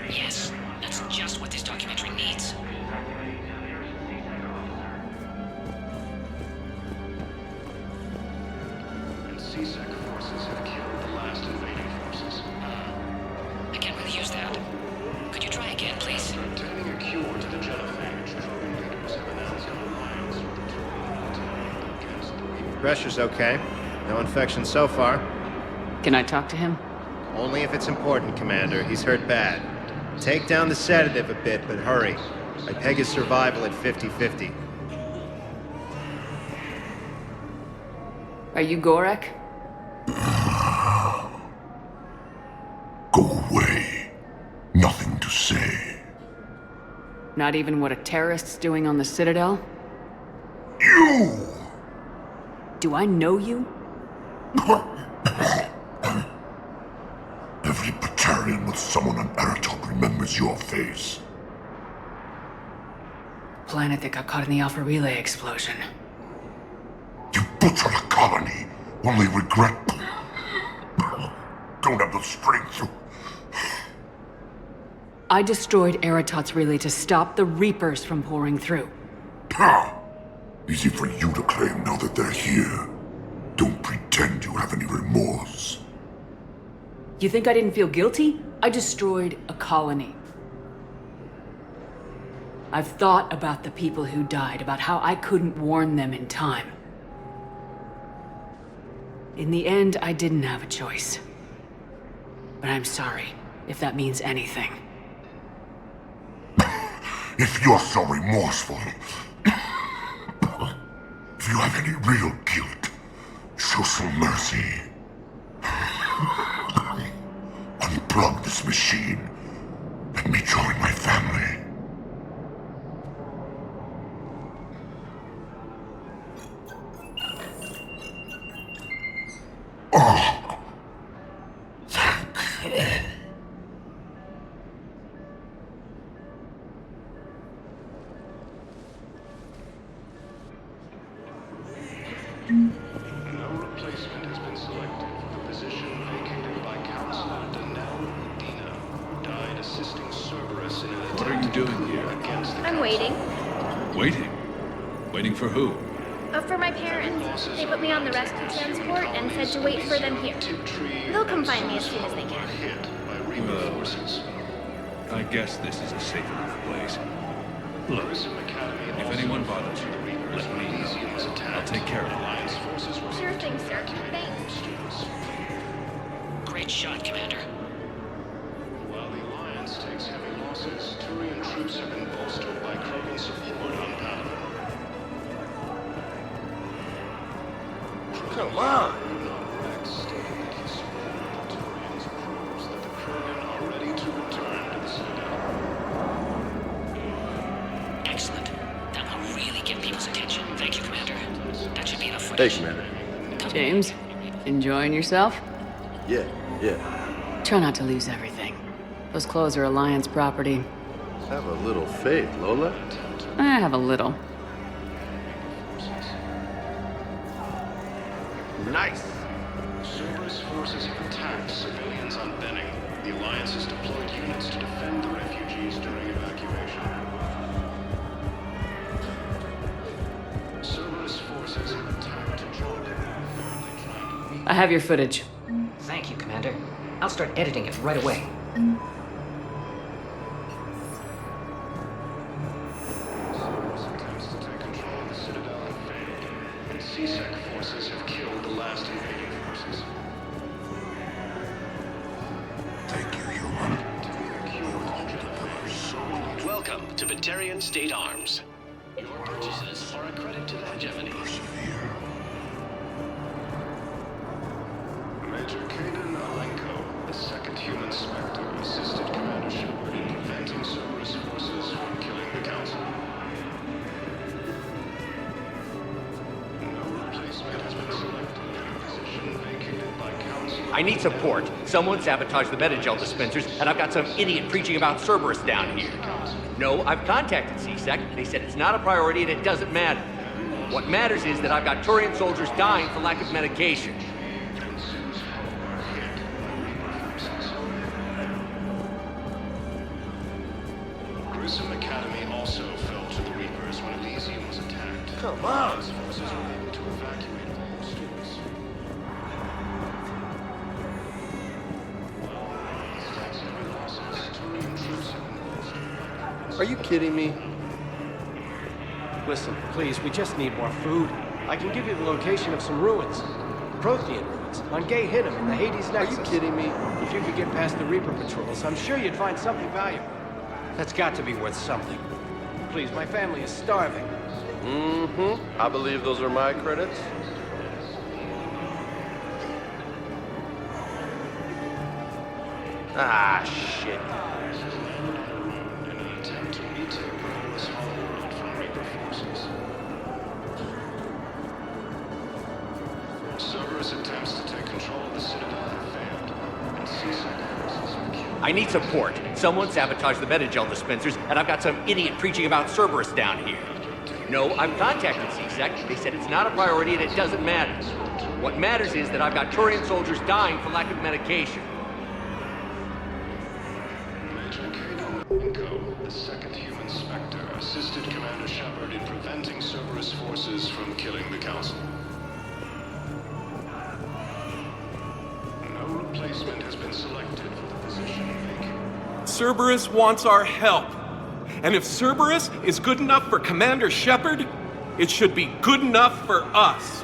Yes, that's just what this documentary needs. And CSEC forces have killed the last invading forces. I can't really use that. Could you try again, please? Obtaining a cure to the genophage, Krogan leaders have announced an alliance with the Turian battalion against the Reaper. Pressure's okay. No infection so far. Can I talk to him? Only if it's important, Commander. He's hurt bad. Take down the sedative a bit, but hurry. I peg his survival at 50-50. Are you Gorek? Go away. Nothing to say. Not even what a terrorist's doing on the Citadel? You! Do I know you? Every battalion with someone on Aratok remembers your face. Planet that got caught in the Alpha Relay explosion. You butchered a colony, only regret. Don't have the strength to... I destroyed Eratot's relay to stop the Reapers from pouring through. Easy for you to claim now that they're here. Don't pretend you have any remorse. You think I didn't feel guilty? I destroyed a colony. I've thought about the people who died, about how I couldn't warn them in time. In the end, I didn't have a choice. But I'm sorry, if that means anything. If you're so remorseful, if you have any real guilt, show some mercy. Unplug this machine. Let me join my family. Oh. Thank you. No replacement has been selected for the position vacated by Counselor Danelle Medina, who died assisting Cerberus in an attack. What are you doing here? Against the I'm waiting. Waiting? Waiting for who? For my parents. They put me on the rescue transport and said to wait for them here. They'll come find me as soon as they can. Well, I guess this is a safe enough place. Look, if anyone bothers you, let me know. I'll take care of it. Sure thing, sir. Thanks. Great shot, Commander. While the Alliance takes heavy losses, Turian troops have been bolstered by Krogan support on Palagon. Come on! Excellent. That will really get people's attention. Thank you, Commander. That should be enough Hey, footage. Commander. James, enjoying yourself? Yeah. Try not to lose everything. Those clothes are Alliance property. Have a little faith, Lola. I have a little. Nice. Cerberus forces have attacked civilians on Benning. The Alliance has deployed units to defend the refugees during evacuation. Cerberus forces have attacked Jordan. I have your footage. Thank you, Commander. I'll start editing it right away. Cerberus attempts to take control of the Citadel and fails. CSEC forces have killed the last invading forces. Thank you, human. Welcome to Batarian State Arms. Your purchases are a credit to the hegemony. Major Kaden Alenko, the second human Spectre, assisted Commander Shepard in preventing Cerberus forces from killing the Council. No replacement has been selected in a position vacated by Council. I need support. Someone sabotaged the Metagel dispensers, and I've got some idiot preaching about Cerberus down here. No, I've contacted CSEC. They said it's not a priority and it doesn't matter. What matters is that I've got Turian soldiers dying for lack of medication. Grissom Academy also fell to the Reapers when Elysium was attacked. Come on! Forces were able to evacuate all students. Are you kidding me? Listen, please, we just need more food. I can give you the location of some ruins. Prothean ruins, on Gay Hinnom in the Hades Nexus. Are you kidding me? If you could get past the Reaper patrols, I'm sure you'd find something valuable. That's got to be worth something. Please, my family is starving. Mm-hmm. I believe those are my credits. Ah, shit. In an attempt to retake Protoss Hollowworld from Reaper forces. Cerberus attempts to take control of the Citadel have failed, and CSEC forces are killed. I need support. Someone sabotaged the Metagel dispensers, and I've got some idiot preaching about Cerberus down here. No, I've contacted CSEC. They said it's not a priority and it doesn't matter. What matters is that I've got Turian soldiers dying for lack of medication. Major Kaden Alenko, the second human Spectre, assisted Commander Shepard in preventing Cerberus forces from killing the Council. No replacement has been selected for the position vacant. Cerberus wants our help. And if Cerberus is good enough for Commander Shepard, it should be good enough for us.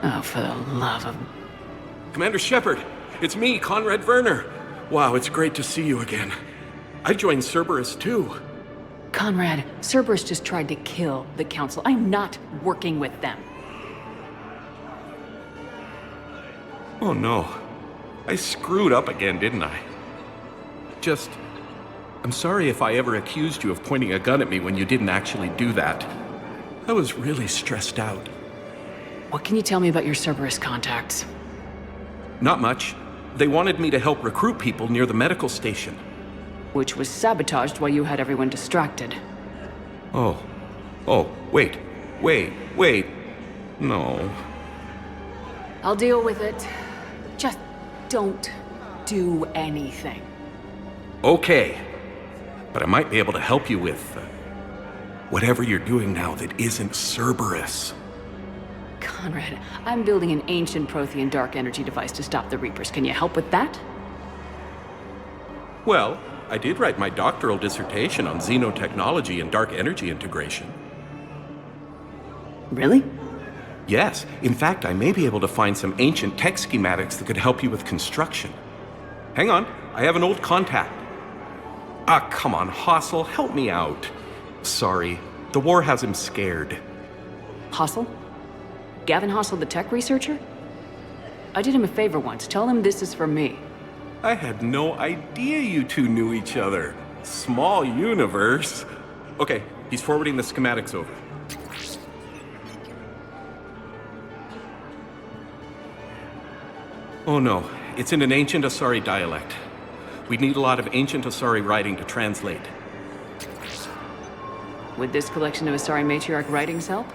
Oh, for the love of... Commander Shepard, it's me, Conrad Werner. Wow, it's great to see you again. I joined Cerberus too. Conrad, Cerberus just tried to kill the Council. I'm not working with them. Oh no. I screwed up again, didn't I? I'm sorry if I ever accused you of pointing a gun at me when you didn't actually do that. I was really stressed out. What can you tell me about your Cerberus contacts? Not much. They wanted me to help recruit people near the medical station. Which was sabotaged while you had everyone distracted. Oh, wait. No. I'll deal with it. Just don't do anything. Okay. But I might be able to help you with whatever you're doing now that isn't Cerberus. Conrad, I'm building an ancient Prothean dark energy device to stop the Reapers. Can you help with that? Well, I did write my doctoral dissertation on xenotechnology and dark energy integration. Really? Yes. In fact, I may be able to find some ancient tech schematics that could help you with construction. Hang on, I have an old contact. Ah, come on, Hossel, help me out. Sorry, the war has him scared. Hossel? Gavin Hossel, the tech researcher? I did him a favor once. Tell him this is for me. I had no idea you two knew each other. Small universe. Okay, he's forwarding the schematics over. Oh no, it's in an ancient Asari dialect. We'd need a lot of ancient Asari writing to translate. Would this collection of Asari matriarch writings help?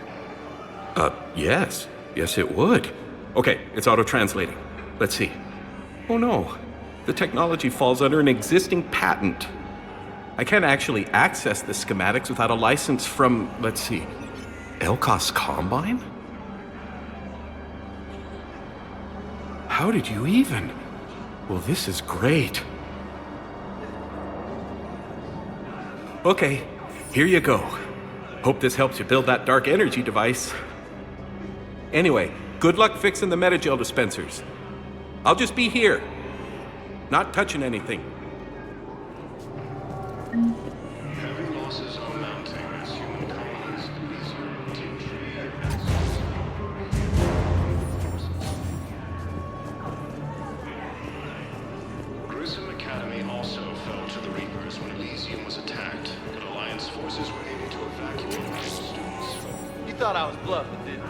Yes. Yes, it would. Okay, it's auto-translating. Let's see. Oh no, the technology falls under an existing patent. I can't actually access the schematics without a license from, let's see, Elkos Combine? How did you even? Well, this is great. Okay, here you go. Hope this helps you build that dark energy device. Anyway, good luck fixing the metagel dispensers. I'll just be here. Not touching anything. Heavy losses are mounting as human colonies Grissom Academy also fell to the Reapers when Elysium was attacked, but Alliance forces were able to evacuate the students. You thought I was bluffing, didn't you?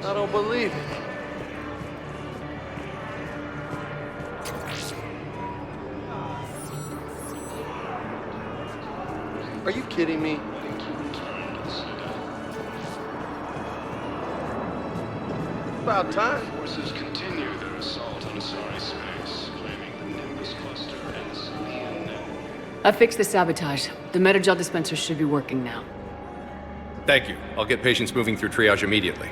I don't believe it. Are you kidding me? About time. Forces continue their assault on Asari space, claiming the Nimbus cluster and the Salian network. I fixed the sabotage. The metagel dispensers should be working now. Thank you. I'll get patients moving through triage immediately.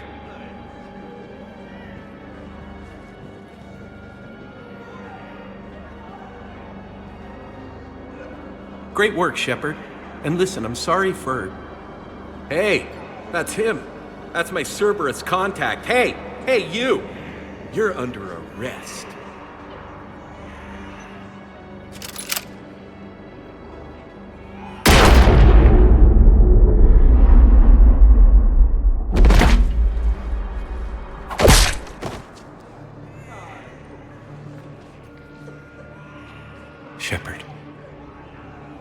Great work, Shepard. And listen, I'm sorry for... Hey, that's him. That's my Cerberus contact. Hey, you! You're under arrest.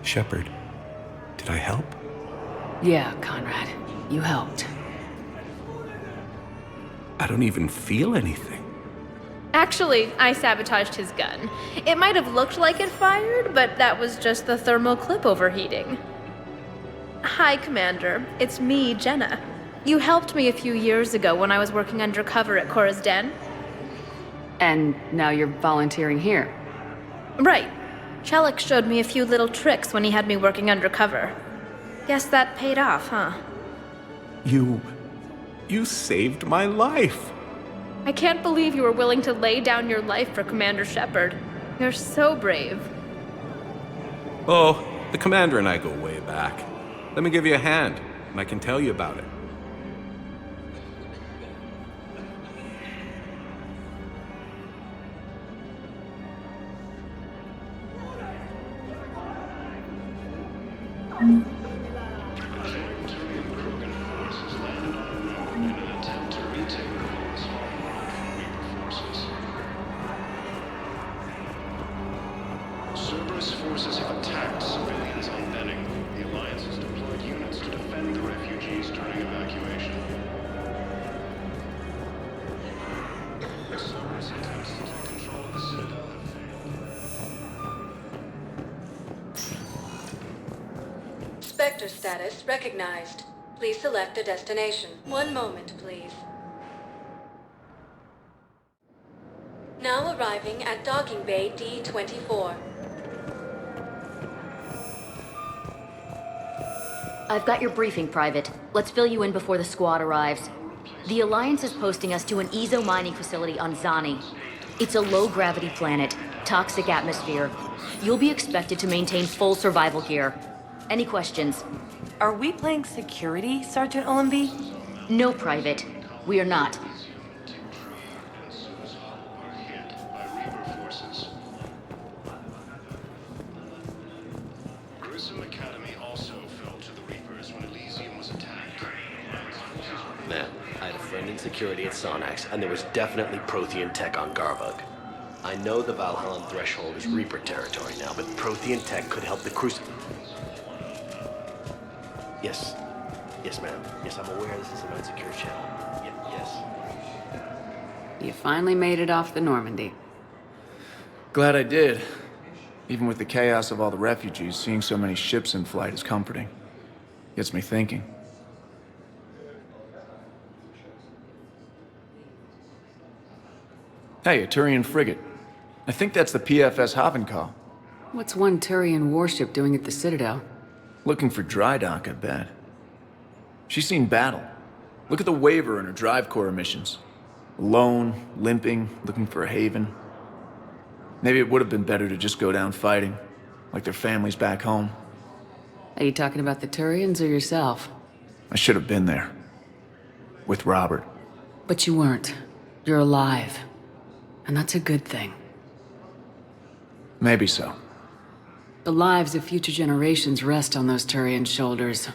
Shepard, did I help? Yeah, Conrad. You helped. I don't even feel anything. Actually, I sabotaged his gun. It might have looked like it fired, but that was just the thermal clip overheating. Hi, Commander. It's me, Jenna. You helped me a few years ago when I was working undercover at Cora's Den. And now you're volunteering here. Right. Shellick showed me a few little tricks when he had me working undercover. Guess that paid off, huh? You saved my life. I can't believe you were willing to lay down your life for Commander Shepard. You're so brave. Oh, the Commander and I go way back. Let me give you a hand, and I can tell you about it. Cerberus forces have attacked civilians on Benning. The Alliance has deployed units to defend the refugees during evacuation. Cerberus attempts to take control of the Citadel have failed. Spectre status recognized. Please select a destination. One moment, please. Now arriving at Docking Bay D-24. I've got your briefing, Private. Let's fill you in before the squad arrives. The Alliance is posting us to an Ezo mining facility on Zani. It's a low-gravity planet, toxic atmosphere. You'll be expected to maintain full survival gear. Any questions? Are we playing security, Sergeant Ullenby? No, Private. We are not. Grissom Academy also fell to the Reapers when Elysium was attacked. Man, I had a friend in security at Sonax, and there was definitely Prothean tech on Garbug. I know the Valhallan threshold is Reaper territory now, but Prothean tech could help the Yes. Yes, ma'am. Yes, I'm aware this is an unsecure channel. Yes. You finally made it off the Normandy. Glad I did. Even with the chaos of all the refugees, seeing so many ships in flight is comforting. Gets me thinking. Hey, a Turian frigate. I think that's the PFS Havenkal. What's one Turian warship doing at the Citadel? Looking for dry dock, I bet. She's seen battle. Look at the waiver in her drive core missions. Alone, limping, looking for a haven. Maybe it would have been better to just go down fighting, like their families back home. Are you talking about the Turians or yourself? I should have been there. With Robert. But you weren't. You're alive. And that's a good thing. Maybe so. The lives of future generations rest on those Turian shoulders.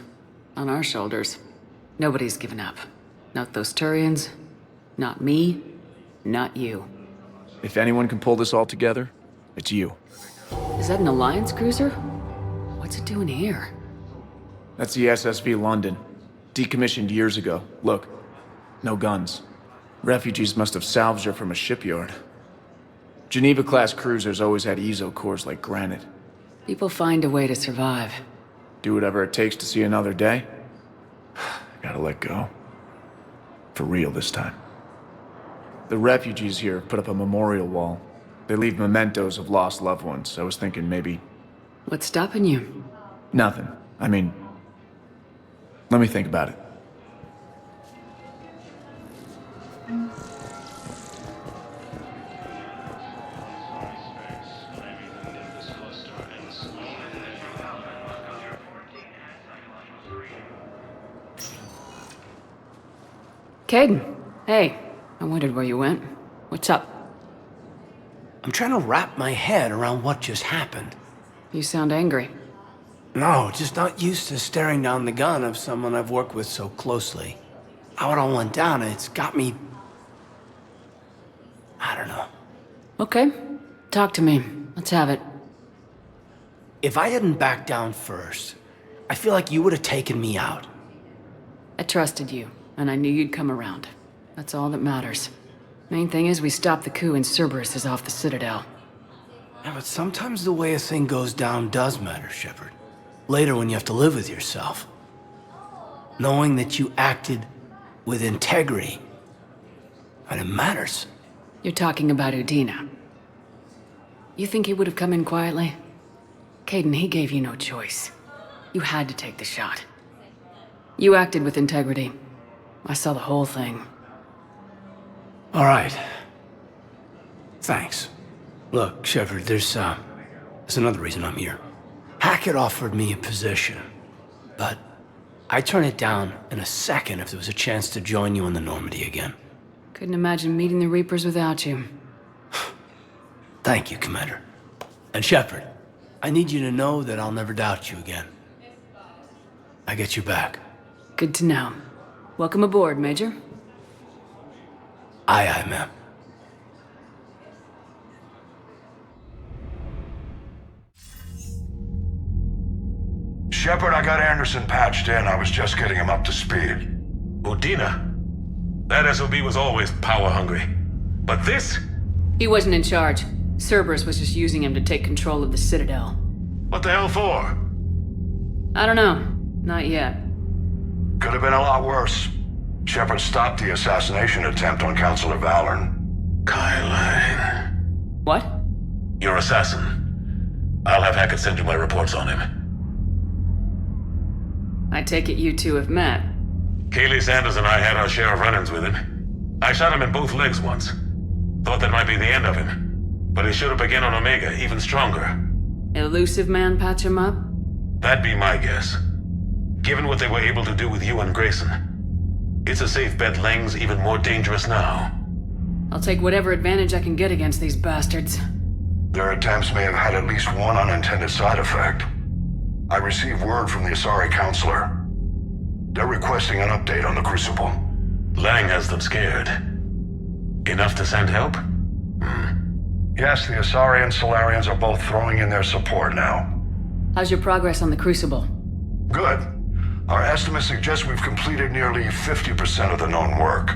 On our shoulders. Nobody's given up. Not those Turians. Not me. Not you. If anyone can pull this all together, it's you. Is that an Alliance cruiser? What's it doing here? That's the SSV London. Decommissioned years ago. Look. No guns. Refugees must have salvaged her from a shipyard. Geneva-class cruisers always had eezo cores like granite. People find a way to survive. Do whatever it takes to see another day. Gotta let go. For real this time. The refugees here put up a memorial wall. They leave mementos of lost loved ones. I was thinking maybe... What's stopping you? Nothing. I mean... Let me think about it. Caden, hey. I wondered where you went. What's up? I'm trying to wrap my head around what just happened. You sound angry. No, just not used to staring down the gun of someone I've worked with so closely. How it all went down, it's got me... I don't know. Okay. Talk to me. Let's have it. If I hadn't backed down first, I feel like you would have taken me out. I trusted you, and I knew you'd come around. That's all that matters. Main thing is we stopped the coup and Cerberus is off the Citadel. Yeah, but sometimes the way a thing goes down does matter, Shepard. Later when you have to live with yourself. Knowing that you acted with integrity. And it matters. You're talking about Udina. You think he would have come in quietly? Caden, he gave you no choice. You had to take the shot. You acted with integrity. I saw the whole thing. All right. Thanks. Look, Shepard, there's another reason I'm here. Hackett offered me a position, but I'd turn it down in a second if there was a chance to join you in the Normandy again. Couldn't imagine meeting the Reapers without you. Thank you, Commander. And Shepard, I need you to know that I'll never doubt you again. I get you back. Good to know. Welcome aboard, Major. Aye, aye, ma'am. Shepard, I got Anderson patched in. I was just getting him up to speed. Udina? That SOB was always power-hungry. But this? He wasn't in charge. Cerberus was just using him to take control of the Citadel. What the hell for? I don't know. Not yet. Could have been a lot worse. Shepard stopped the assassination attempt on Councilor Valorn. Kyle. What? Your assassin. I'll have Hackett send you my reports on him. I take it you two have met. Kaylee Sanders and I had our share of run-ins with him. I shot him in both legs once. Thought that might be the end of him. But he should have begun on Omega, even stronger. Elusive man patch him up? That'd be my guess. Given what they were able to do with you and Grayson. It's a safe bet Lang's even more dangerous now. I'll take whatever advantage I can get against these bastards. Their attempts may have had at least one unintended side effect. I received word from the Asari Councilor. They're requesting an update on the Crucible. Lang has them scared. Enough to send help? Yes, the Asari and Solarians are both throwing in their support now. How's your progress on the Crucible? Good. Our estimates suggest we've completed nearly 50% of the known work.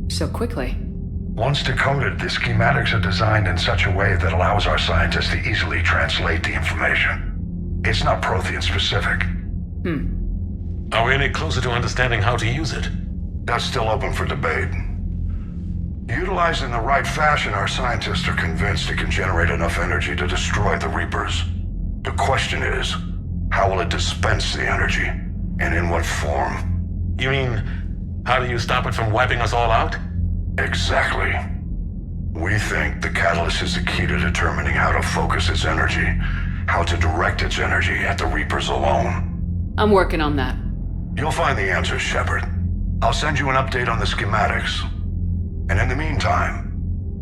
So quickly? Once decoded, the schematics are designed in such a way that allows our scientists to easily translate the information. It's not Prothean specific. Are we any closer to understanding how to use it? That's still open for debate. Utilized in the right fashion, our scientists are convinced it can generate enough energy to destroy the Reapers. The question is, how will it dispense the energy? And in what form? You mean, how do you stop it from wiping us all out? Exactly. We think the catalyst is the key to determining how to focus its energy, how to direct its energy at the Reapers alone. I'm working on that. You'll find the answers, Shepard. I'll send you an update on the schematics. And in the meantime,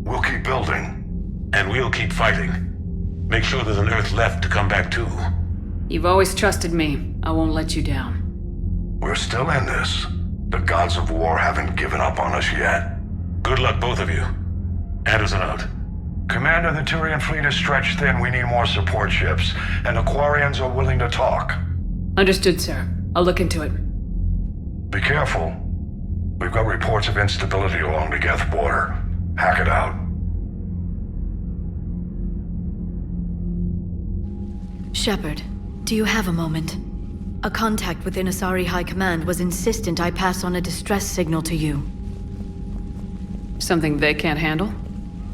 we'll keep building. And we'll keep fighting. Make sure there's an Earth left to come back to. You've always trusted me. I won't let you down. We're still in this. The gods of war haven't given up on us yet. Good luck, both of you. Anderson out. Commander, the Turian fleet is stretched thin. We need more support ships. And the Quarians are willing to talk. Understood, sir. I'll look into it. Be careful. We've got reports of instability along the Geth border. Hack it out. Shepard, do you have a moment? A contact within Asari High Command was insistent I pass on a distress signal to you. Something they can't handle?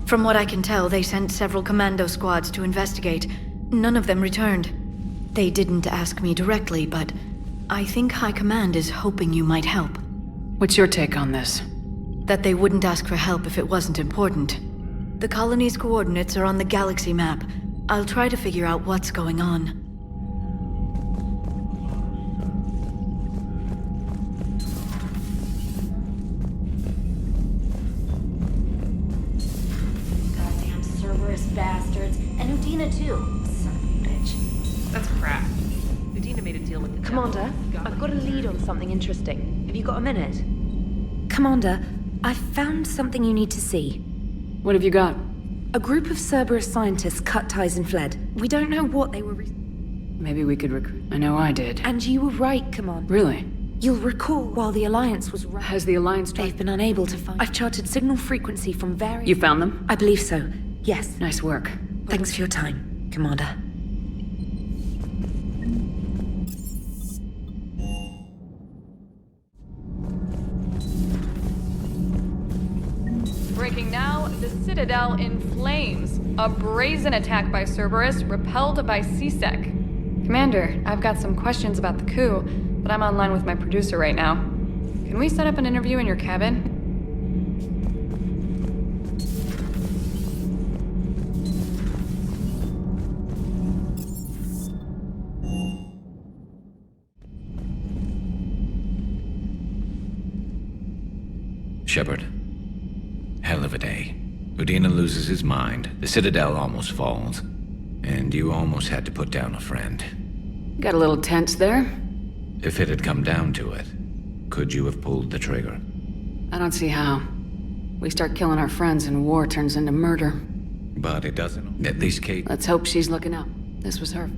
From what I can tell, they sent several commando squads to investigate. None of them returned. They didn't ask me directly, but I think High Command is hoping you might help. What's your take on this? That they wouldn't ask for help if it wasn't important. The colony's coordinates are on the galaxy map. I'll try to figure out what's going on. Goddamn Cerberus bastards. And Udina too. Son of a bitch. That's crap. Udina made a deal with the Commander, I've got a lead on something interesting. Have you got a minute? Commander, I found something you need to see. What have you got? A group of Cerberus scientists cut ties and fled. We don't know what they were Maybe we could recruit. I know I did. And you were right, Commander. Really? You'll recall while the Alliance was Has the Alliance They've been unable to find... I've charted signal frequency from various... You found them? I believe so. Yes. Nice work. Thanks for your time, Commander. Breaking now, the Citadel in flames. A brazen attack by Cerberus, repelled by C-Sec. Commander, I've got some questions about the coup, but I'm online with my producer right now. Can we set up an interview in your cabin? Shepard. Hell of a day. Udina loses his mind, the Citadel almost falls, and you almost had to put down a friend. Got a little tense there? If it had come down to it, could you have pulled the trigger? I don't see how. We start killing our friends and war turns into murder. But it doesn't. At least Kate... Let's hope she's looking out. This was her.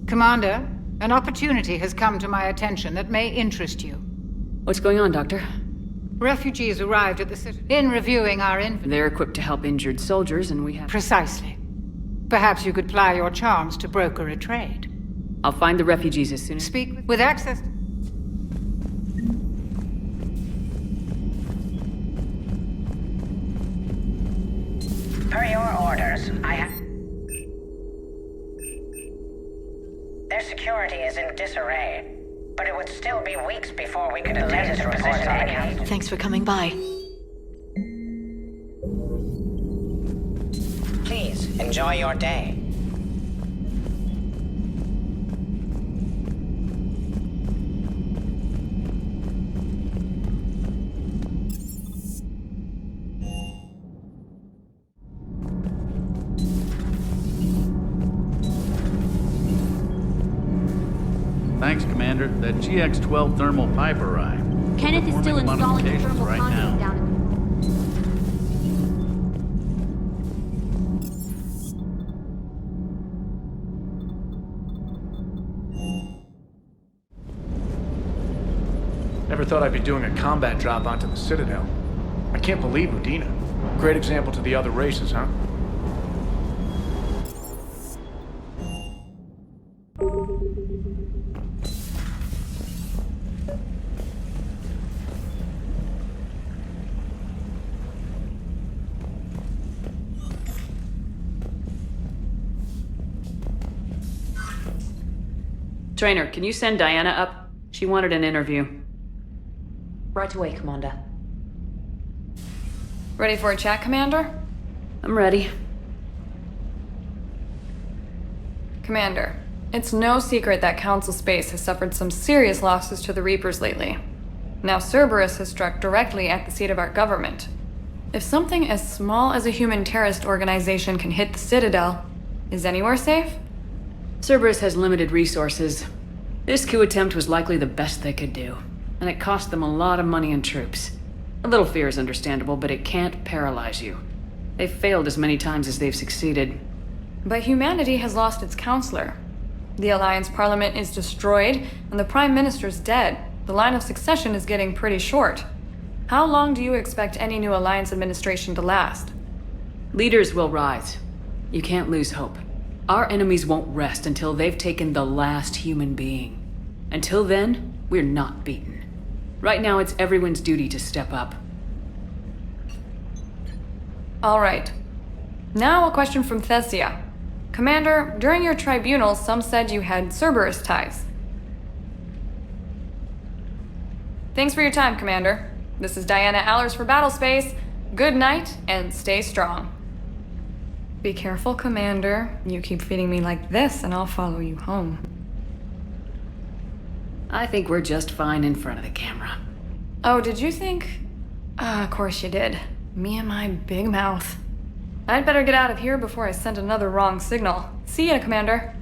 Commander, an opportunity has come to my attention that may interest you. What's going on, Doctor? Refugees arrived at the city. In reviewing our infantry... They're equipped to help injured soldiers, and we have... Precisely. Perhaps you could ply your charms to broker a trade. I'll find the refugees as soon as... Speak with access... Per your orders, I have... Their security is in disarray, but it would still be weeks before we could attend to position on the council. Thanks for coming by. Please, enjoy your day. Thanks, Commander. That GX-12 thermal pipe arrived. Kenneth is still installing the thermal right conduit now. down Never thought I'd be doing a combat drop onto the Citadel. I can't believe Udina. Great example to the other races, huh? Trainer, can you send Diana up? She wanted an interview. Right away, Commander. Ready for a chat, Commander? I'm ready. Commander, it's no secret that Council Space has suffered some serious losses to the Reapers lately. Now Cerberus has struck directly at the seat of our government. If something as small as a human terrorist organization can hit the Citadel, is anywhere safe? Cerberus has limited resources. This coup attempt was likely the best they could do, and it cost them a lot of money and troops. A little fear is understandable, but it can't paralyze you. They've failed as many times as they've succeeded. But humanity has lost its counselor. The Alliance Parliament is destroyed, and the Prime Minister's dead. The line of succession is getting pretty short. How long do you expect any new Alliance administration to last? Leaders will rise. You can't lose hope. Our enemies won't rest until they've taken the last human being. Until then, we're not beaten. Right now, it's everyone's duty to step up. All right. Now a question from Thesia. Commander, during your tribunal, some said you had Cerberus ties. Thanks for your time, Commander. This is Diana Allers for Battlespace. Good night, and stay strong. Be careful, Commander. You keep feeding me like this, and I'll follow you home. I think we're just fine in front of the camera. Oh, did you think? Of course you did. Me and my big mouth. I'd better get out of here before I send another wrong signal. See ya, Commander.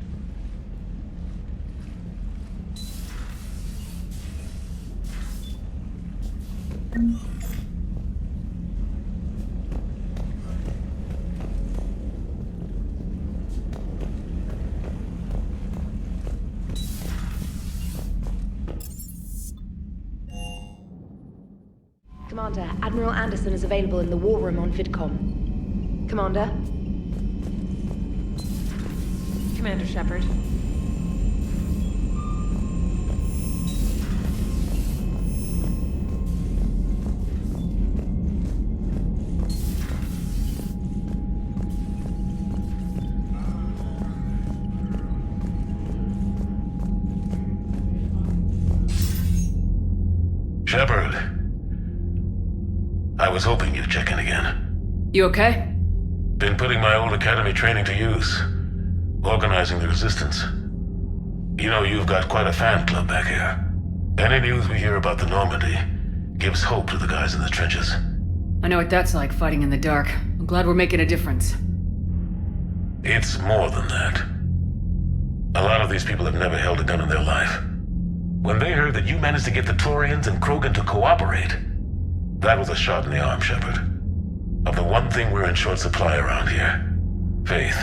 Commander, Admiral Anderson is available in the war room on VidCom. Commander? Commander Shepard. Shepard. I was hoping you'd check in again. You okay? Been putting my old academy training to use. Organizing the resistance. You know, you've got quite a fan club back here. Any news we hear about the Normandy gives hope to the guys in the trenches. I know what that's like, fighting in the dark. I'm glad we're making a difference. It's more than that. A lot of these people have never held a gun in their life. When they heard that you managed to get the Turians and Krogan to cooperate, that was a shot in the arm, Shepard. Of the one thing we're in short supply around here, faith.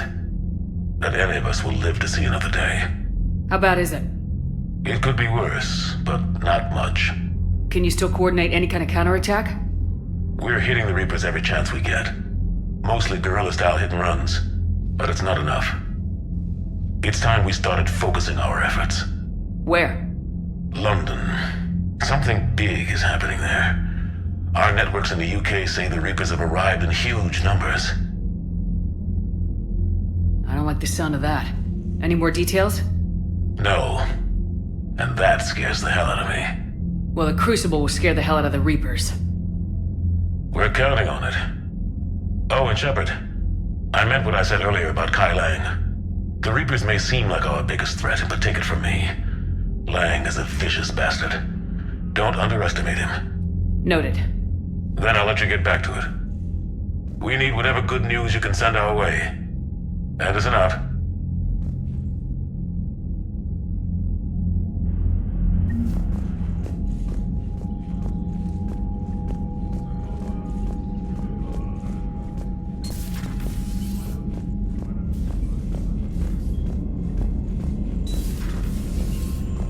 That any of us will live to see another day. How bad is it? It could be worse, but not much. Can you still coordinate any kind of counterattack? We're hitting the Reapers every chance we get. Mostly guerrilla-style hit-and-runs, but it's not enough. It's time we started focusing our efforts. Where? London. Something big is happening there. Our networks in the UK say the Reapers have arrived in huge numbers. I don't like the sound of that. Any more details? No. And that scares the hell out of me. Well, the Crucible will scare the hell out of the Reapers. We're counting on it. Oh, and Shepard, I meant what I said earlier about Kai Lang. The Reapers may seem like our biggest threat, but take it from me. Lang is a vicious bastard. Don't underestimate him. Noted. Then I'll let you get back to it. We need whatever good news you can send our way. Anderson out.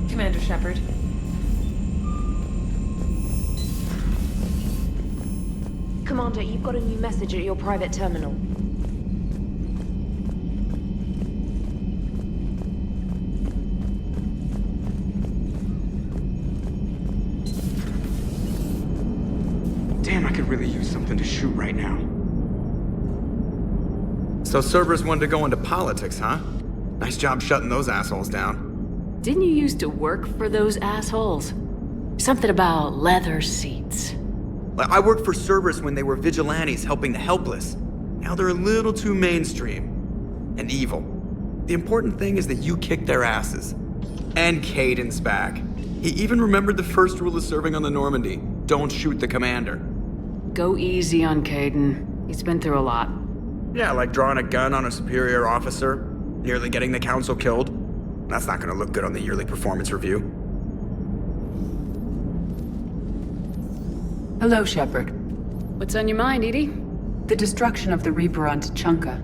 Commander Shepard. Commander, you've got a new message at your private terminal. Damn, I could really use something to shoot right now. So Cerberus wanted to go into politics, huh? Nice job shutting those assholes down. Didn't you used to work for those assholes? Something about leather seats. I worked for Cerberus when they were vigilantes helping the helpless. Now they're a little too mainstream. And evil. The important thing is that you kicked their asses. And Caden's back. He even remembered the first rule of serving on the Normandy. Don't shoot the commander. Go easy on Caden. He's been through a lot. Yeah, like drawing a gun on a superior officer, nearly getting the council killed. That's not gonna look good on the yearly performance review. Hello, Shepard. What's on your mind, Edie? The destruction of the Reaper on Tuchanka.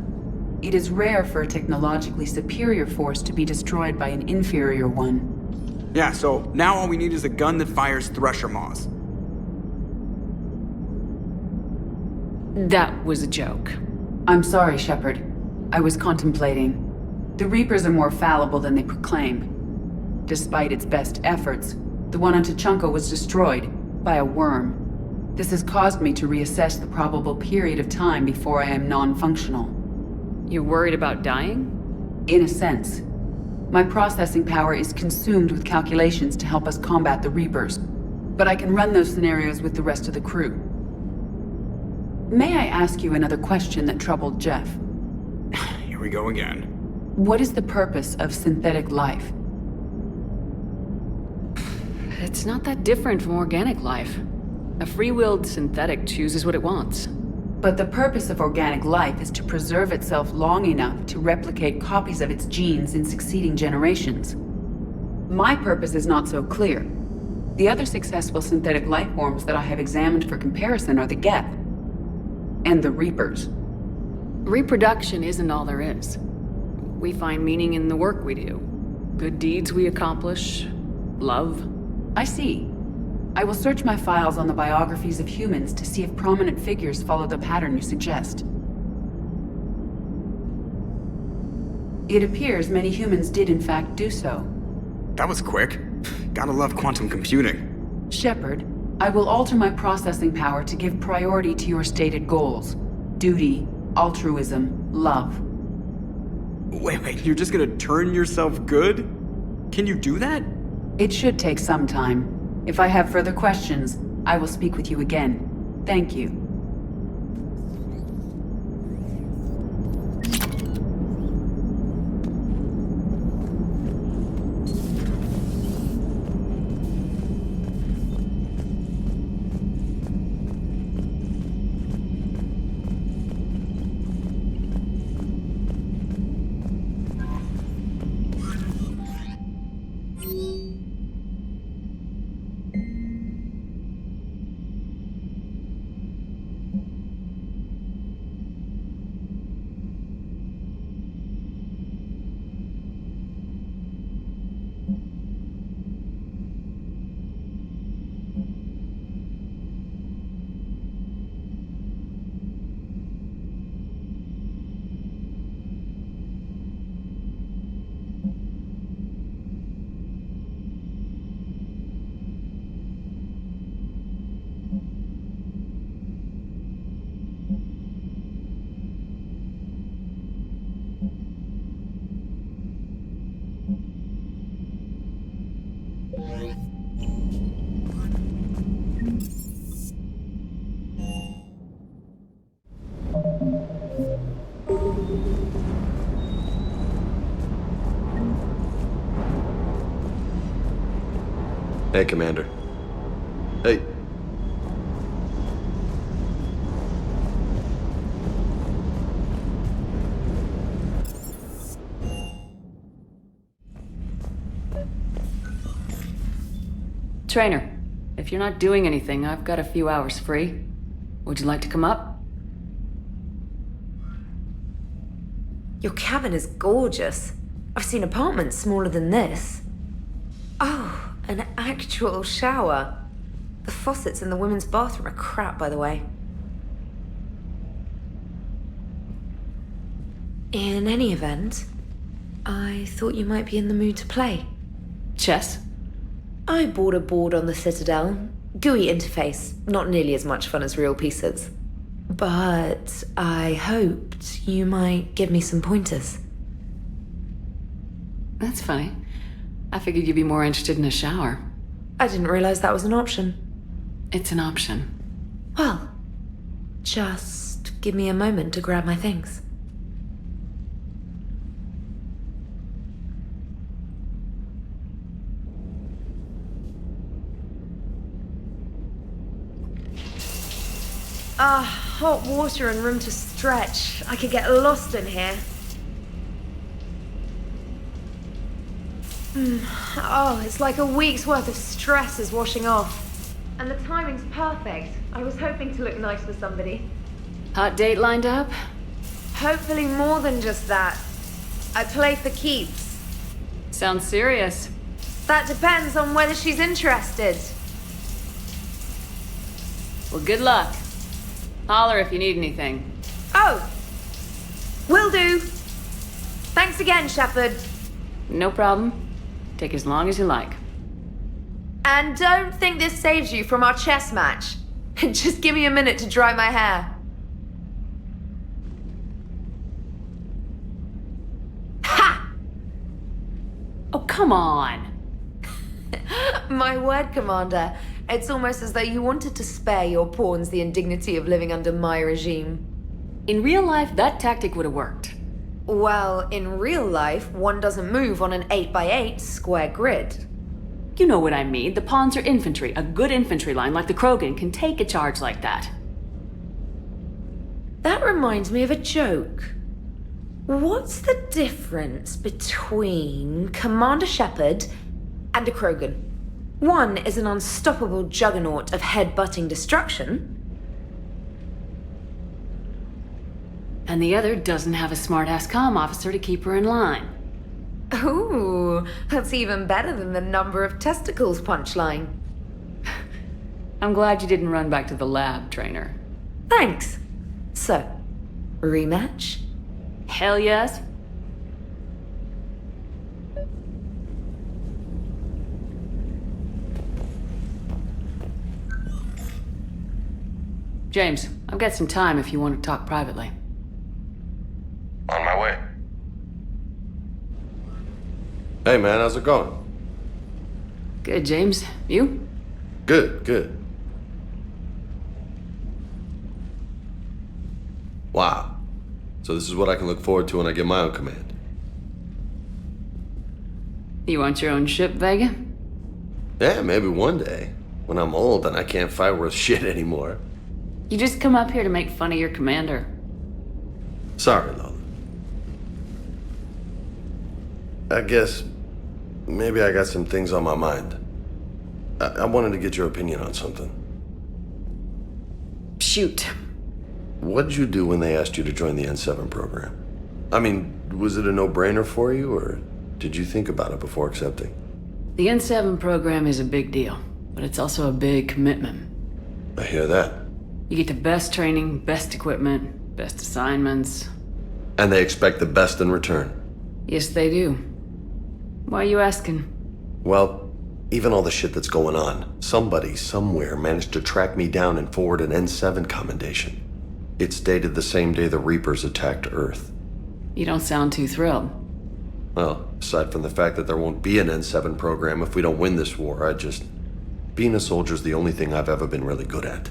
It is rare for a technologically superior force to be destroyed by an inferior one. Yeah, so now all we need is a gun that fires Thresher Maws. That was a joke. I'm sorry, Shepard. I was contemplating. The Reapers are more fallible than they proclaim. Despite its best efforts, the one on Tuchanka was destroyed by a worm. This has caused me to reassess the probable period of time before I am non-functional. You're worried about dying? In a sense. My processing power is consumed with calculations to help us combat the Reapers, but I can run those scenarios with the rest of the crew. May I ask you another question that troubled Jeff? Here we go again. What is the purpose of synthetic life? It's not that different from organic life. A free-willed synthetic chooses what it wants. But the purpose of organic life is to preserve itself long enough to replicate copies of its genes in succeeding generations. My purpose is not so clear. The other successful synthetic life forms that I have examined for comparison are the Geth and the Reapers. Reproduction isn't all there is. We find meaning in the work we do. Good deeds we accomplish. Love. I see. I will search my files on the biographies of humans to see if prominent figures follow the pattern you suggest. It appears many humans did in fact do so. That was quick. Gotta love quantum computing. Shepard, I will alter my processing power to give priority to your stated goals. Duty, altruism, love. Wait, you're just gonna turn yourself good? Can you do that? It should take some time. If I have further questions, I will speak with you again. Thank you. Hey, Commander. Hey. Trainer, if you're not doing anything, I've got a few hours free. Would you like to come up? Your cabin is gorgeous. I've seen apartments smaller than this. Oh, an actual shower. The faucets in the women's bathroom are crap, by the way. In any event, I thought you might be in the mood to play. Chess? I bought a board on the Citadel. GUI interface, not nearly as much fun as real pieces. But I hoped you might give me some pointers. That's funny. I figured you'd be more interested in a shower. I didn't realize that was an option. It's an option. Well, just give me a moment to grab my things. Hot water and room to stretch. I could get lost in here. Oh, it's like a week's worth of stress is washing off. And the timing's perfect. I was hoping to look nice for somebody. Hot date lined up? Hopefully more than just that. I play for keeps. Sounds serious. That depends on whether she's interested. Well, good luck. Holler if you need anything. Oh! Will do! Thanks again, Shepard. No problem. Take as long as you like. And don't think this saves you from our chess match. Just give me a minute to dry my hair. Ha! Oh, come on. My word, Commander. It's almost as though you wanted to spare your pawns the indignity of living under my regime. In real life, that tactic would have worked. Well, in real life, one doesn't move on an 8x8 square grid. You know what I mean. The pawns are infantry. A good infantry line like the Krogan can take a charge like that. That reminds me of a joke. What's the difference between Commander Shepard and a Krogan? One is an unstoppable juggernaut of head-butting destruction. And the other doesn't have a smart-ass comm officer to keep her in line. Ooh, that's even better than the number of testicles punchline. I'm glad you didn't run back to the lab, trainer. Thanks. So, rematch? Hell yes. James, I've got some time if you want to talk privately. On my way. Hey man, how's it going? Good, James. You? Good, good. Wow. So this is what I can look forward to when I get my own command. You want your own ship, Vega? Yeah, maybe one day. When I'm old and I can't fight worth shit anymore. You just come up here to make fun of your commander. Sorry, Lola. I guess maybe I got some things on my mind. I wanted to get your opinion on something. Shoot. What'd you do when they asked you to join the N7 program? I mean, was it a no-brainer for you, or did you think about it before accepting? The N7 program is a big deal, but it's also a big commitment. I hear that. You get the best training, best equipment, best assignments. And they expect the best in return. Yes, they do. Why are you asking? Well, even all the shit that's going on, somebody somewhere managed to track me down and forward an N7 commendation. It's dated the same day the Reapers attacked Earth. You don't sound too thrilled. Well, aside from the fact that there won't be an N7 program if we don't win this war, being a soldier's the only thing I've ever been really good at.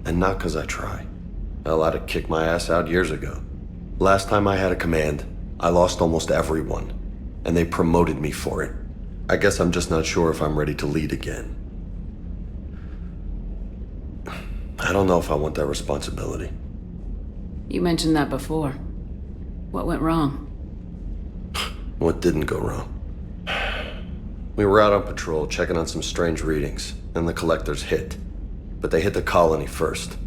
And not because I try. Hell, I'd have kicked my ass out years ago. Last time I had a command, I lost almost everyone. And they promoted me for it. I guess I'm just not sure if I'm ready to lead again. I don't know if I want that responsibility. You mentioned that before. What went wrong? What didn't go wrong? We were out on patrol, checking on some strange readings, and the collectors hit. But they hit the colony first.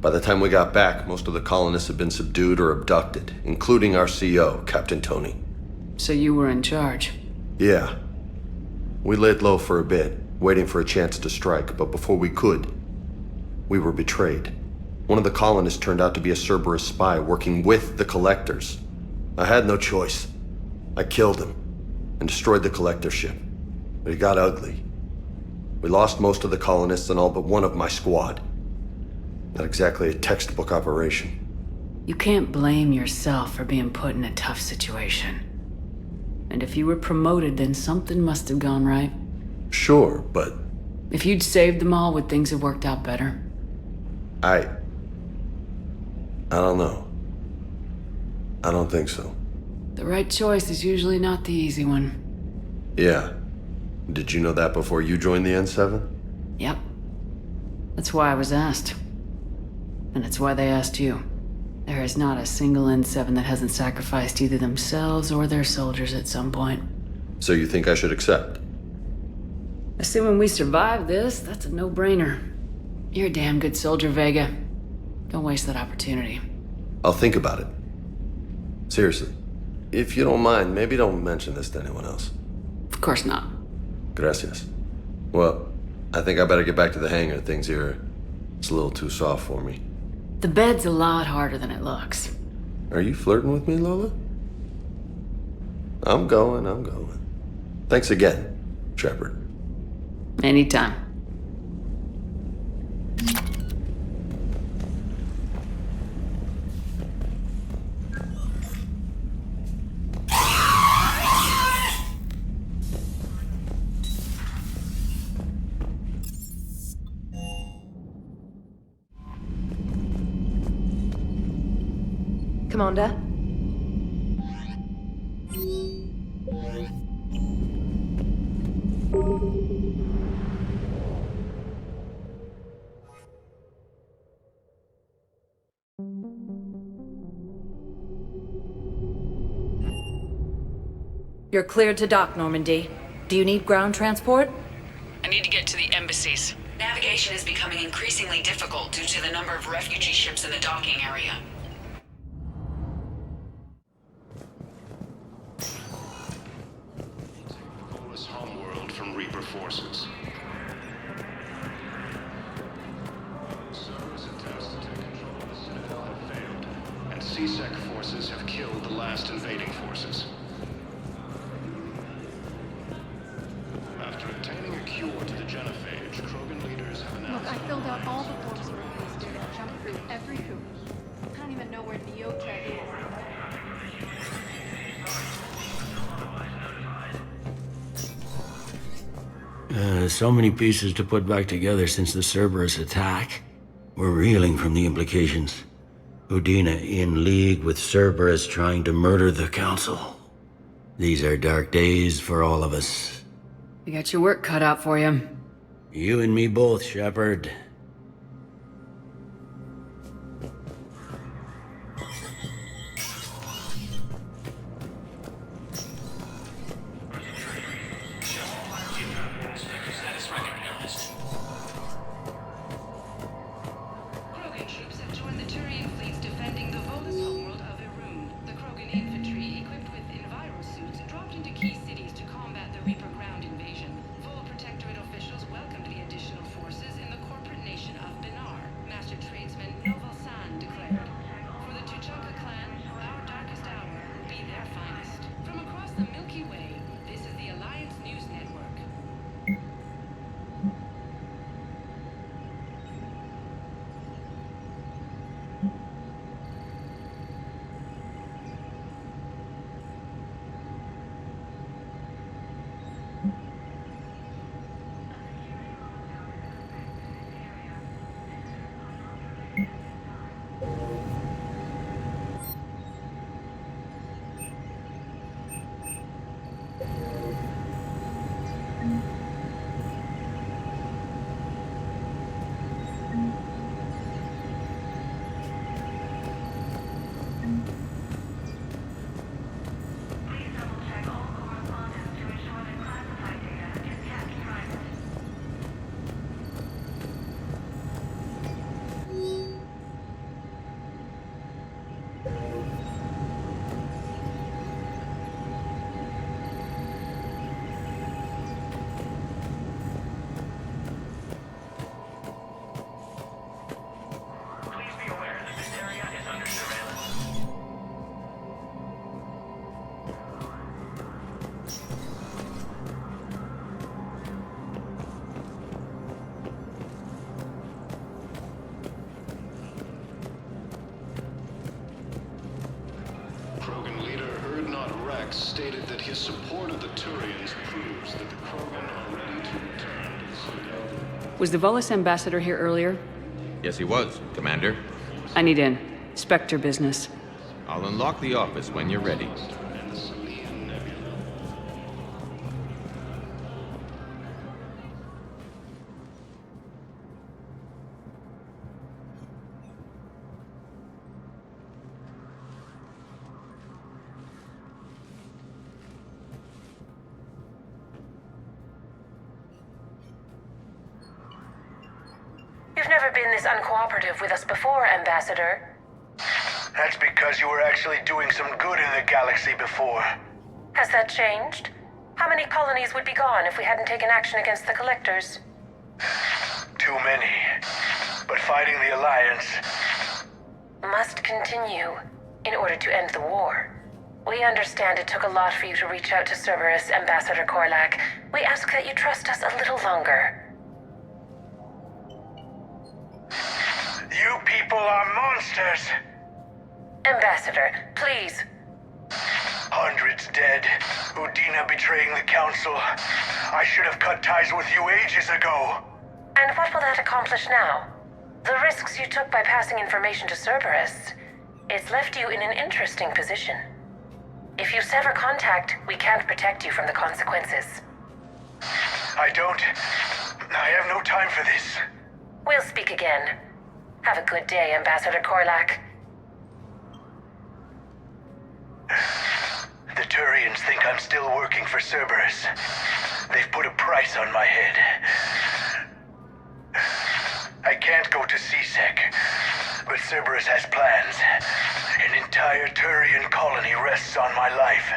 By the time we got back, most of the colonists had been subdued or abducted, including our CO, Captain Tony. So you were in charge? Yeah. We laid low for a bit, waiting for a chance to strike, but before we could, we were betrayed. One of the colonists turned out to be a Cerberus spy working with the collectors. I had no choice. I killed him and destroyed the collector ship. But it got ugly. We lost most of the colonists and all but one of my squad. Not exactly a textbook operation. You can't blame yourself for being put in a tough situation. And if you were promoted, then something must have gone right. Sure, but... If you'd saved them all, would things have worked out better? I don't know. I don't think so. The right choice is usually not the easy one. Yeah. Did you know that before you joined the N7? Yep. That's why I was asked. And it's why they asked you. There is not a single N7 that hasn't sacrificed either themselves or their soldiers at some point. So you think I should accept? Assuming we survive this, that's a no-brainer. You're a damn good soldier, Vega. Don't waste that opportunity. I'll think about it. Seriously. If you don't mind, maybe don't mention this to anyone else. Of course not. Gracias. Well, I think I better get back to the hangar. Things here, it's a little too soft for me. The bed's a lot harder than it looks. Are you flirting with me, Lola? I'm going. Thanks again, Shepard. Anytime. Commander? You're cleared to dock, Normandy. Do you need ground transport? I need to get to the embassies. Navigation is becoming increasingly difficult due to the number of refugee ships in the docking area. Takeover's homeworld from Reaper forces. Cerberus attempts to take control of the Citadel have failed, and CSEC forces have killed the last invading forces. After obtaining a cure to the genophage, Krogan leaders have announced... Look, I filled out all the forms released and jumped through every hoop. I don't even know where Neotech is. So many pieces to put back together since the Cerberus attack. We're reeling from the implications. Udina in league with Cerberus trying to murder the Council. These are dark days for all of us. You got your work cut out for you. You and me both, Shepard. Krogan troops have joined the Turian fleets defending the Volus homeworld of Irun. The Krogan infantry, equipped with envirosuits, dropped into key cities to combat the Reaper ground invasion. Vol Protectorate officials welcomed the additional forces in the corporate nation of Benar. Master tradesman Novalsan declared, "For the Tuchanka clan, our darkest hour will be their finest." From across the Milky Way, this is the Alliance News Network. Krogan leader Erdnot Rex stated that his support of the Turians proves that the Krogan are ready to return to the Citadel. Was the Volus ambassador here earlier? Yes, he was, Commander. I need in. Spectre business. I'll unlock the office when you're ready. You've never been this uncooperative with us before, Ambassador. That's because you were actually doing some good in the galaxy before. Has that changed? How many colonies would be gone if we hadn't taken action against the Collectors? Too many. But fighting the Alliance must continue in order to end the war. We understand it took a lot for you to reach out to Cerberus, Ambassador Korlak. We ask that you trust us a little longer. You people are monsters! Ambassador, please. Hundreds dead. Udina betraying the Council. I should have cut ties with you ages ago. And what will that accomplish now? The risks you took by passing information to Cerberus, it's left you in an interesting position. If you sever contact, we can't protect you from the consequences. I have no time for this. We'll speak again. Have a good day, Ambassador Korlak. The Turians think I'm still working for Cerberus. They've put a price on my head. I can't go to CSEC, but Cerberus has plans. An entire Turian colony rests on my life.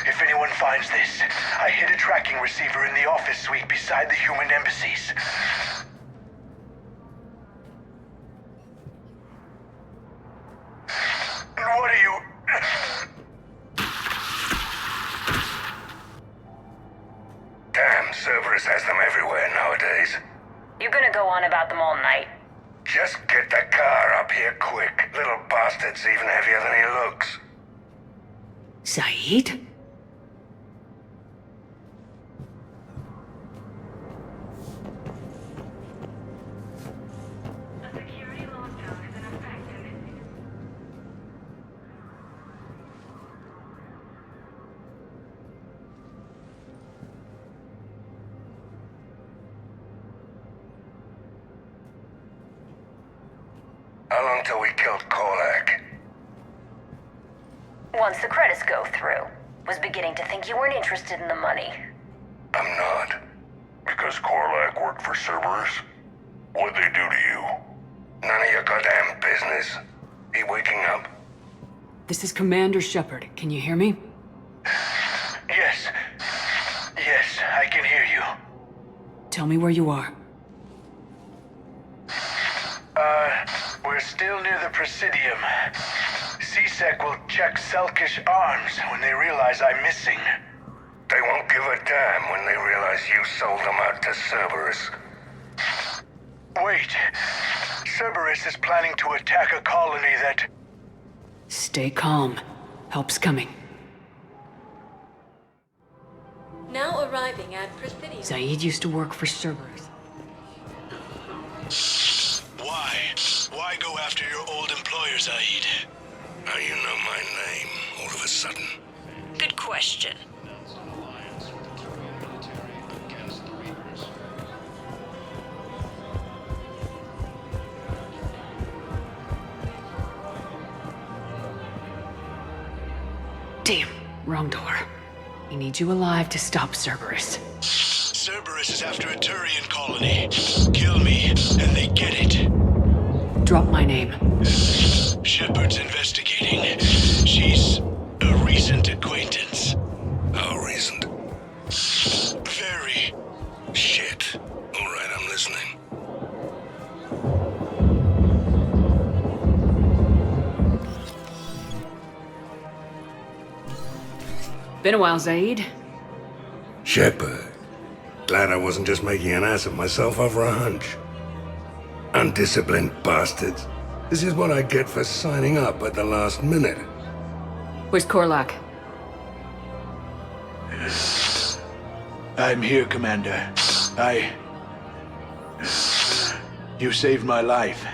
If anyone finds this, I hid a tracking receiver in the office suite beside the human embassies. What are you... Damn, Cerberus has them everywhere nowadays. You gonna go on about them all night? Just get the car up here quick. Little bastard's even heavier than he looks. Saeed? How long till we killed Korlak? Once the credits go through. Was beginning to think you weren't interested in the money. I'm not. Because Korlak worked for Cerberus? What'd they do to you? None of your goddamn business. He waking up? This is Commander Shepard. Can you hear me? Yes. Yes, I can hear you. Tell me where you are. We're still near the Presidium. CSEC will check Selkish arms when they realize I'm missing. They won't give a damn when they realize you sold them out to Cerberus. Wait. Cerberus is planning to attack a colony that... Stay calm. Help's coming. Now arriving at Presidium. Saeed used to work for Cerberus. Why? Why go after your old employer, Zaid? How you know my name all of a sudden? Good question. Damn, wrong door. He needs you alive to stop Cerberus. Cerberus is after a Turian colony. Kill me, and they get it. Drop my name. Shepard's investigating. She's a recent acquaintance. How recent? Very. Shit. All right, I'm listening. Been a while, Zaid. Shepard. Glad I wasn't just making an ass of myself over a hunch. Undisciplined bastards. This is what I get for signing up at the last minute. Where's Korlak? I'm here, Commander. You saved my life.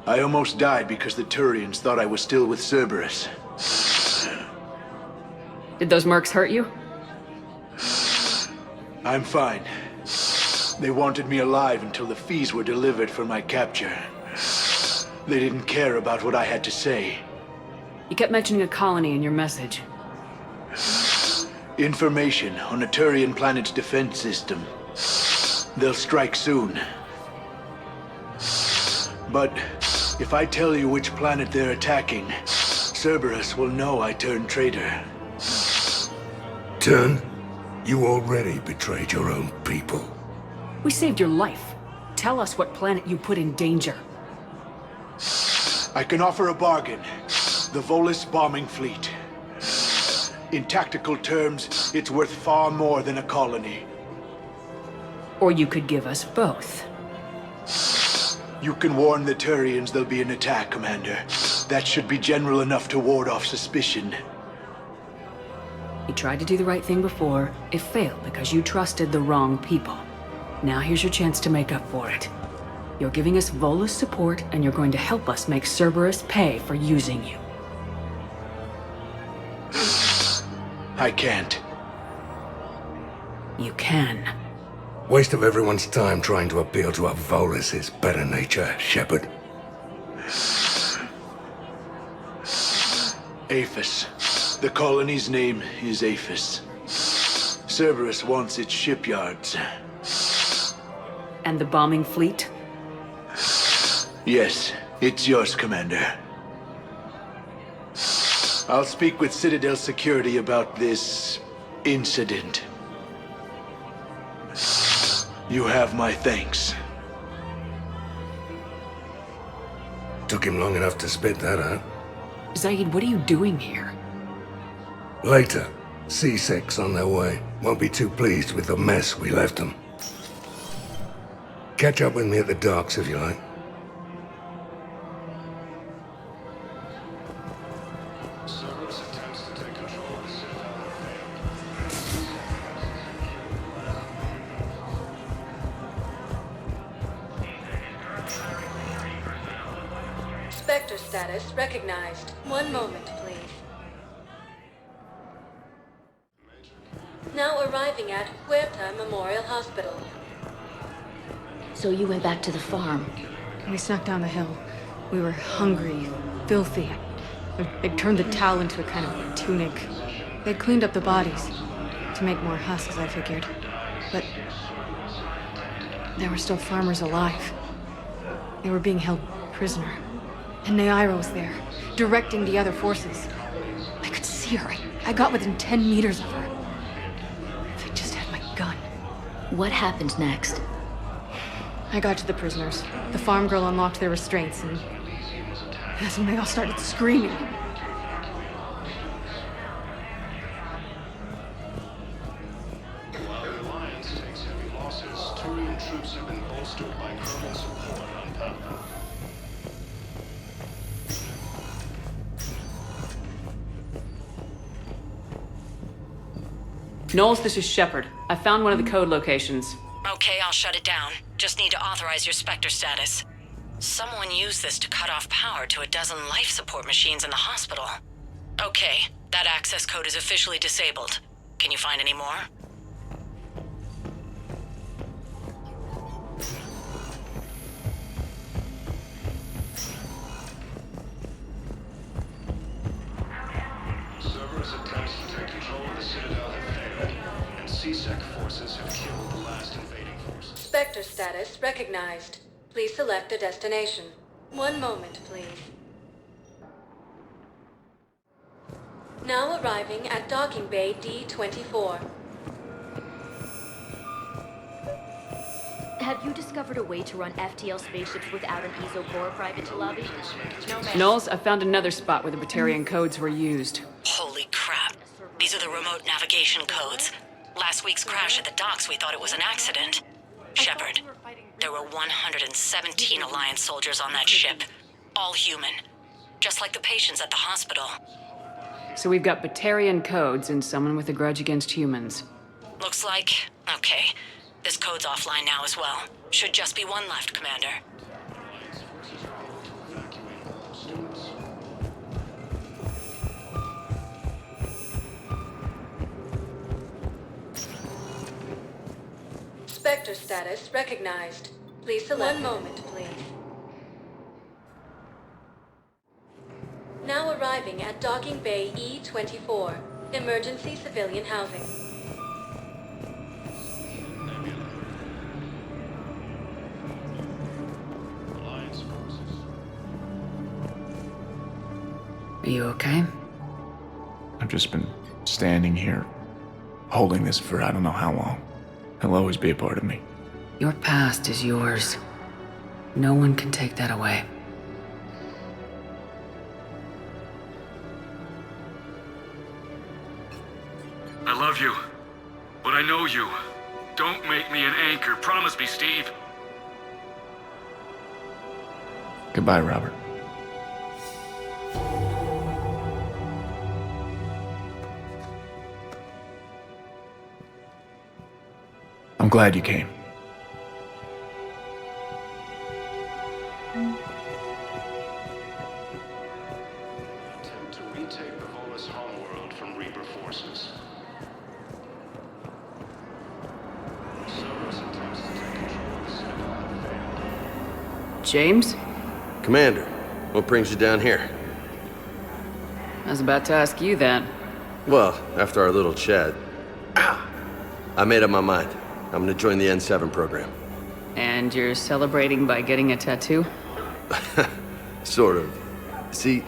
I almost died because the Turians thought I was still with Cerberus. Did those mercs hurt you? I'm fine. They wanted me alive until the fees were delivered for my capture. They didn't care about what I had to say. You kept mentioning a colony in your message. Information on a Turian planet's defense system. They'll strike soon. But if I tell you which planet they're attacking, Cerberus will know I turned traitor. Turn? You already betrayed your own people. We saved your life. Tell us what planet you put in danger. I can offer a bargain. The Volus bombing fleet. In tactical terms, it's worth far more than a colony. Or you could give us both. You can warn the Turians there'll be an attack, Commander. That should be general enough to ward off suspicion. You tried to do the right thing before. It failed because you trusted the wrong people. Now here's your chance to make up for it. You're giving us Volus support, and you're going to help us make Cerberus pay for using you. I can't. You can. Waste of everyone's time trying to appeal to a Volus's better nature, Shepard. Aphis. The colony's name is Aphis. Cerberus wants its shipyards. And the bombing fleet? Yes, it's yours, Commander. I'll speak with Citadel Security about this incident. You have my thanks. Took him long enough to spit that out. Zaid, what are you doing here? Later, C-Sec's on their way. Won't be too pleased with the mess we left them. Catch up with me at the docks if you like. Cerberus attempts to take control of the Citadel have failed. Spectre status recognized. One moment, please. Now arriving at Huerta Memorial Hospital. So you went back to the farm. We snuck down the hill. We were hungry, filthy. They'd turned the towel into a kind of tunic. They'd cleaned up the bodies to make more husks, I figured. But there were still farmers alive. They were being held prisoner. And Naira was there, directing the other forces. I could see her. I got within 10 meters of her. If I just had my gun. What happened next? I got to the prisoners. The farm girl unlocked their restraints, and that's when they all started screaming. While the Alliance takes heavy losses, Turian troops have been bolstered by Krogan support on Papa. Knowles, this is Shepard. I found one of the code locations. Okay, I'll shut it down. Just need to authorize your Spectre status. Someone used this to cut off power to a dozen life support machines in the hospital. Okay, that access code is officially disabled. Can you find any more? Cerberus attempts to take control of the Citadel have failed, and C-Sec forces have killed the last invading forces. Spectre status recognized. Please select a destination. One moment, please. Now arriving at Docking Bay D-24. Have you discovered a way to run FTL spaceships without an ESO core private to lobby? No, ma'am. Knowles, I found another spot where the Batarian codes were used. Holy crap. These are the remote navigation codes. Last week's crash at the docks, we thought it was an accident. Shepard, there were 117 Alliance soldiers on that ship. All human. Just like the patients at the hospital. So we've got Batarian codes and someone with a grudge against humans. Looks like... okay. This code's offline now as well. Should just be one left, Commander. Spectre status recognized. Please select. One moment, please. Now arriving at Docking Bay E-24, emergency civilian housing. Are you okay? I've just been standing here, holding this for I don't know how long. It'll always be a part of me. Your past is yours. No one can take that away. I love you, but I know you. Don't make me an anchor. Promise me, Steve. Goodbye, Robert. I'm glad you came. Attempt to retake the Volus homeworld from Reaper forces. Cerberus attempts to take control of the Citadel have failed. James? Commander, what brings you down here? I was about to ask you that. Well, after our little chat, I made up my mind. I'm gonna join the N7 program. And you're celebrating by getting a tattoo? Sort of. See,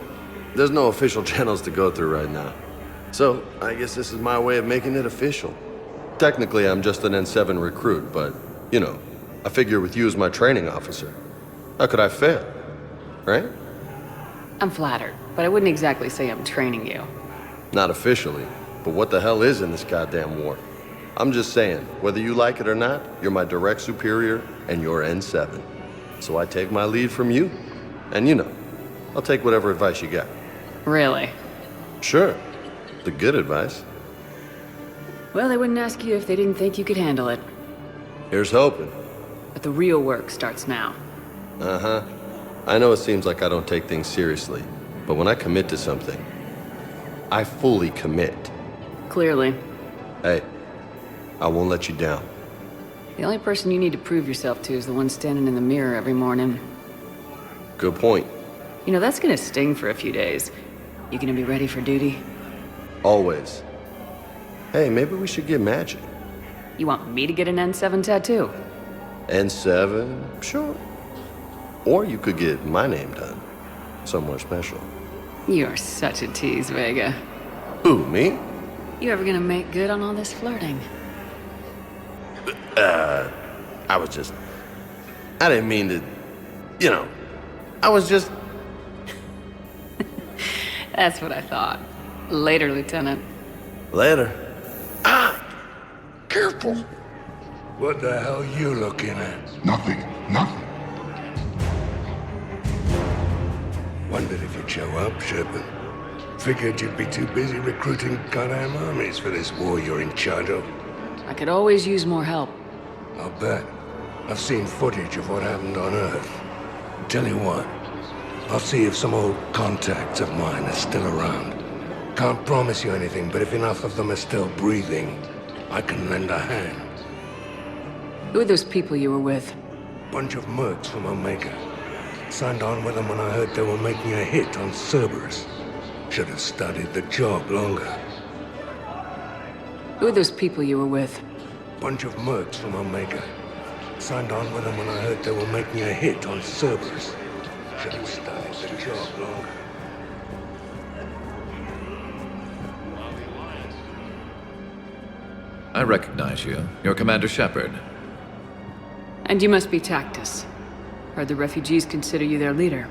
there's no official channels to go through right now. So, I guess this is my way of making it official. Technically, I'm just an N7 recruit, but, you know, I figure with you as my training officer, how could I fail? Right? I'm flattered, but I wouldn't exactly say I'm training you. Not officially, but what the hell is in this goddamn war? I'm just saying, whether you like it or not, you're my direct superior, and you're N7. So I take my lead from you. And you know, I'll take whatever advice you got. Really? Sure. The good advice. Well, they wouldn't ask you if they didn't think you could handle it. Here's hoping. But the real work starts now. Uh-huh. I know it seems like I don't take things seriously, but when I commit to something, I fully commit. Clearly. Hey, I won't let you down. The only person you need to prove yourself to is the one standing in the mirror every morning. Good point. You know, that's gonna sting for a few days. You gonna be ready for duty? Always. Hey, maybe we should get matching. You want me to get an N7 tattoo? N7? Sure. Or you could get my name done. Somewhere special. You're such a tease, Vega. Who, me? You ever gonna make good on all this flirting? I didn't mean to, you know, I was just... That's what I thought. Later, Lieutenant. Later. Careful. What the hell you looking at? Nothing. Nothing. Wondered if you'd show up, Shepard. Figured you'd be too busy recruiting goddamn armies for this war you're in charge of. I could always use more help. I'll bet. I've seen footage of what happened on Earth. Tell you what, I'll see if some old contacts of mine are still around. Can't promise you anything, but if enough of them are still breathing, I can lend a hand. Who are those people you were with? Bunch of mercs from Omega. Signed on with them when I heard they were making a hit on Cerberus. Should have studied the job longer. Who are those people you were with? Bunch of mercs from Omega. Signed on with them when I heard they were making a hit on Cerberus. Should have studied the job longer. I recognize you. You're Commander Shepard. And you must be Tactus. Heard the refugees consider you their leader.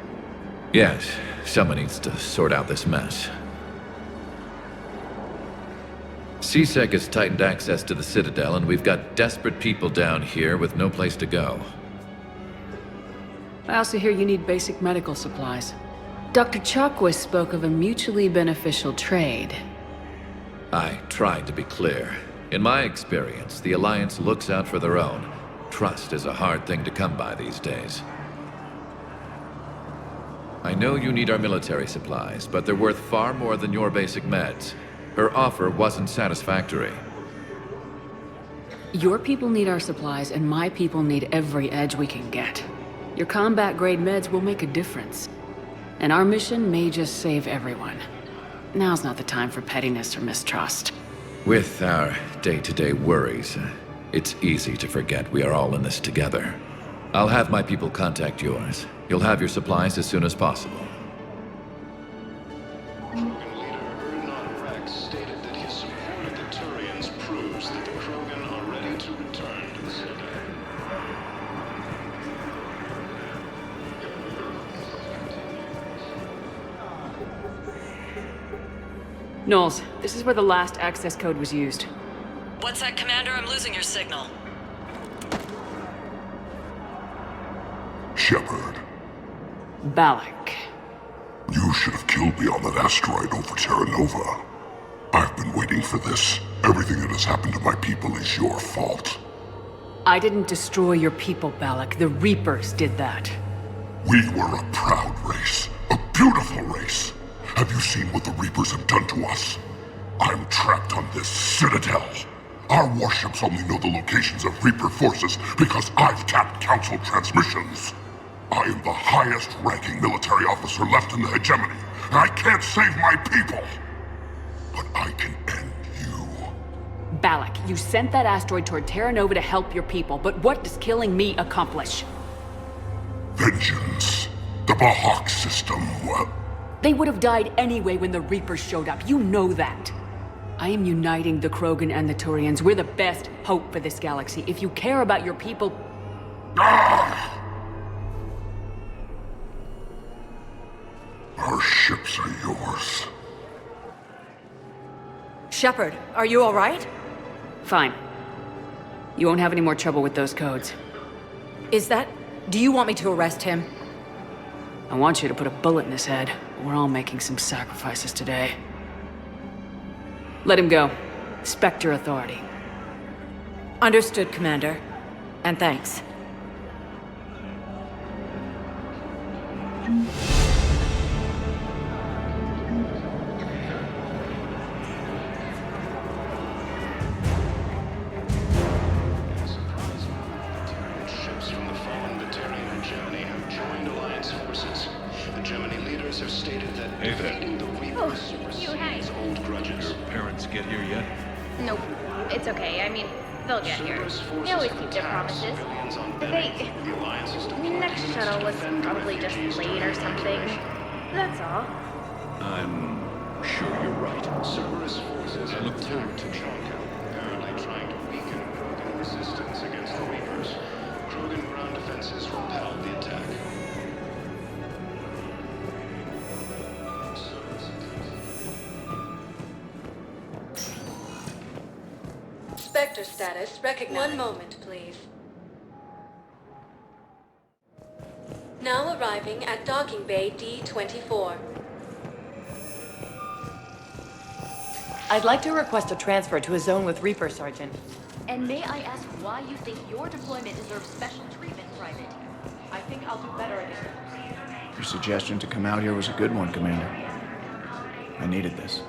Yes, someone needs to sort out this mess. CSEC has tightened access to the Citadel, and we've got desperate people down here with no place to go. I also hear you need basic medical supplies. Dr. Chakwas spoke of a mutually beneficial trade. I tried to be clear. In my experience, the Alliance looks out for their own. Trust is a hard thing to come by these days. I know you need our military supplies, but they're worth far more than your basic meds. Her offer wasn't satisfactory. Your people need our supplies, and my people need every edge we can get. Your combat-grade meds will make a difference. And our mission may just save everyone. Now's not the time for pettiness or mistrust. With our day-to-day worries, it's easy to forget we are all in this together. I'll have my people contact yours. You'll have your supplies as soon as possible. Stated that his support of the Turians proves that the Krogan are ready to return to the Citadel. Knowles, this is where the last access code was used. What's that, Commander? I'm losing your signal. Shepard, Balak. you should have killed me on that asteroid over Terra Nova. I've been waiting for this. Everything that has happened to my people is your fault. I didn't destroy your people, Balak. The Reapers did that. We were a proud race. A beautiful race. Have you seen what the Reapers have done to us? I'm trapped on this Citadel. Our warships only know the locations of Reaper forces because I've tapped Council transmissions. I am the highest-ranking military officer left in the hegemony, and I can't save my people. But I can end you. Balak, you sent that asteroid toward Terra Nova to help your people, but what does killing me accomplish? Vengeance. The Bahak system, They would have died anyway when the Reapers showed up. You know that. I am uniting the Krogan and the Turians. We're the best hope for this galaxy. If you care about your people... Our ships are yours. Shepard, are you all right? Fine. You won't have any more trouble with those codes. Is that... Do you want me to arrest him? I want you to put a bullet in his head. We're all making some sacrifices today. Let him go. Respect your authority. Understood, Commander. And thanks. Ships from the fallen Batarian hegemony have joined Alliance forces. The Gemini leaders have stated that defeating the Reapers supersedes old grudges. Your parents get here yet? Nope. It's okay. I mean, they'll get here. They always keep their promises. The next shuttle was probably just late or something. That's all. I'm sure you're right. Cerberus forces I look forward to Chalka, apparently trying to weaken Krogan resistance against the Reapers. Krogan ground defenses repelled the attack. Spectre status recognized. 1 moment, please. Now arriving at docking bay D-24. I'd like to request a transfer to a zone with Reaper, Sergeant. And may I ask why you think your deployment deserves special treatment, Private? I think I'll do better again. Your suggestion to come out here was a good one, Commander. I needed this.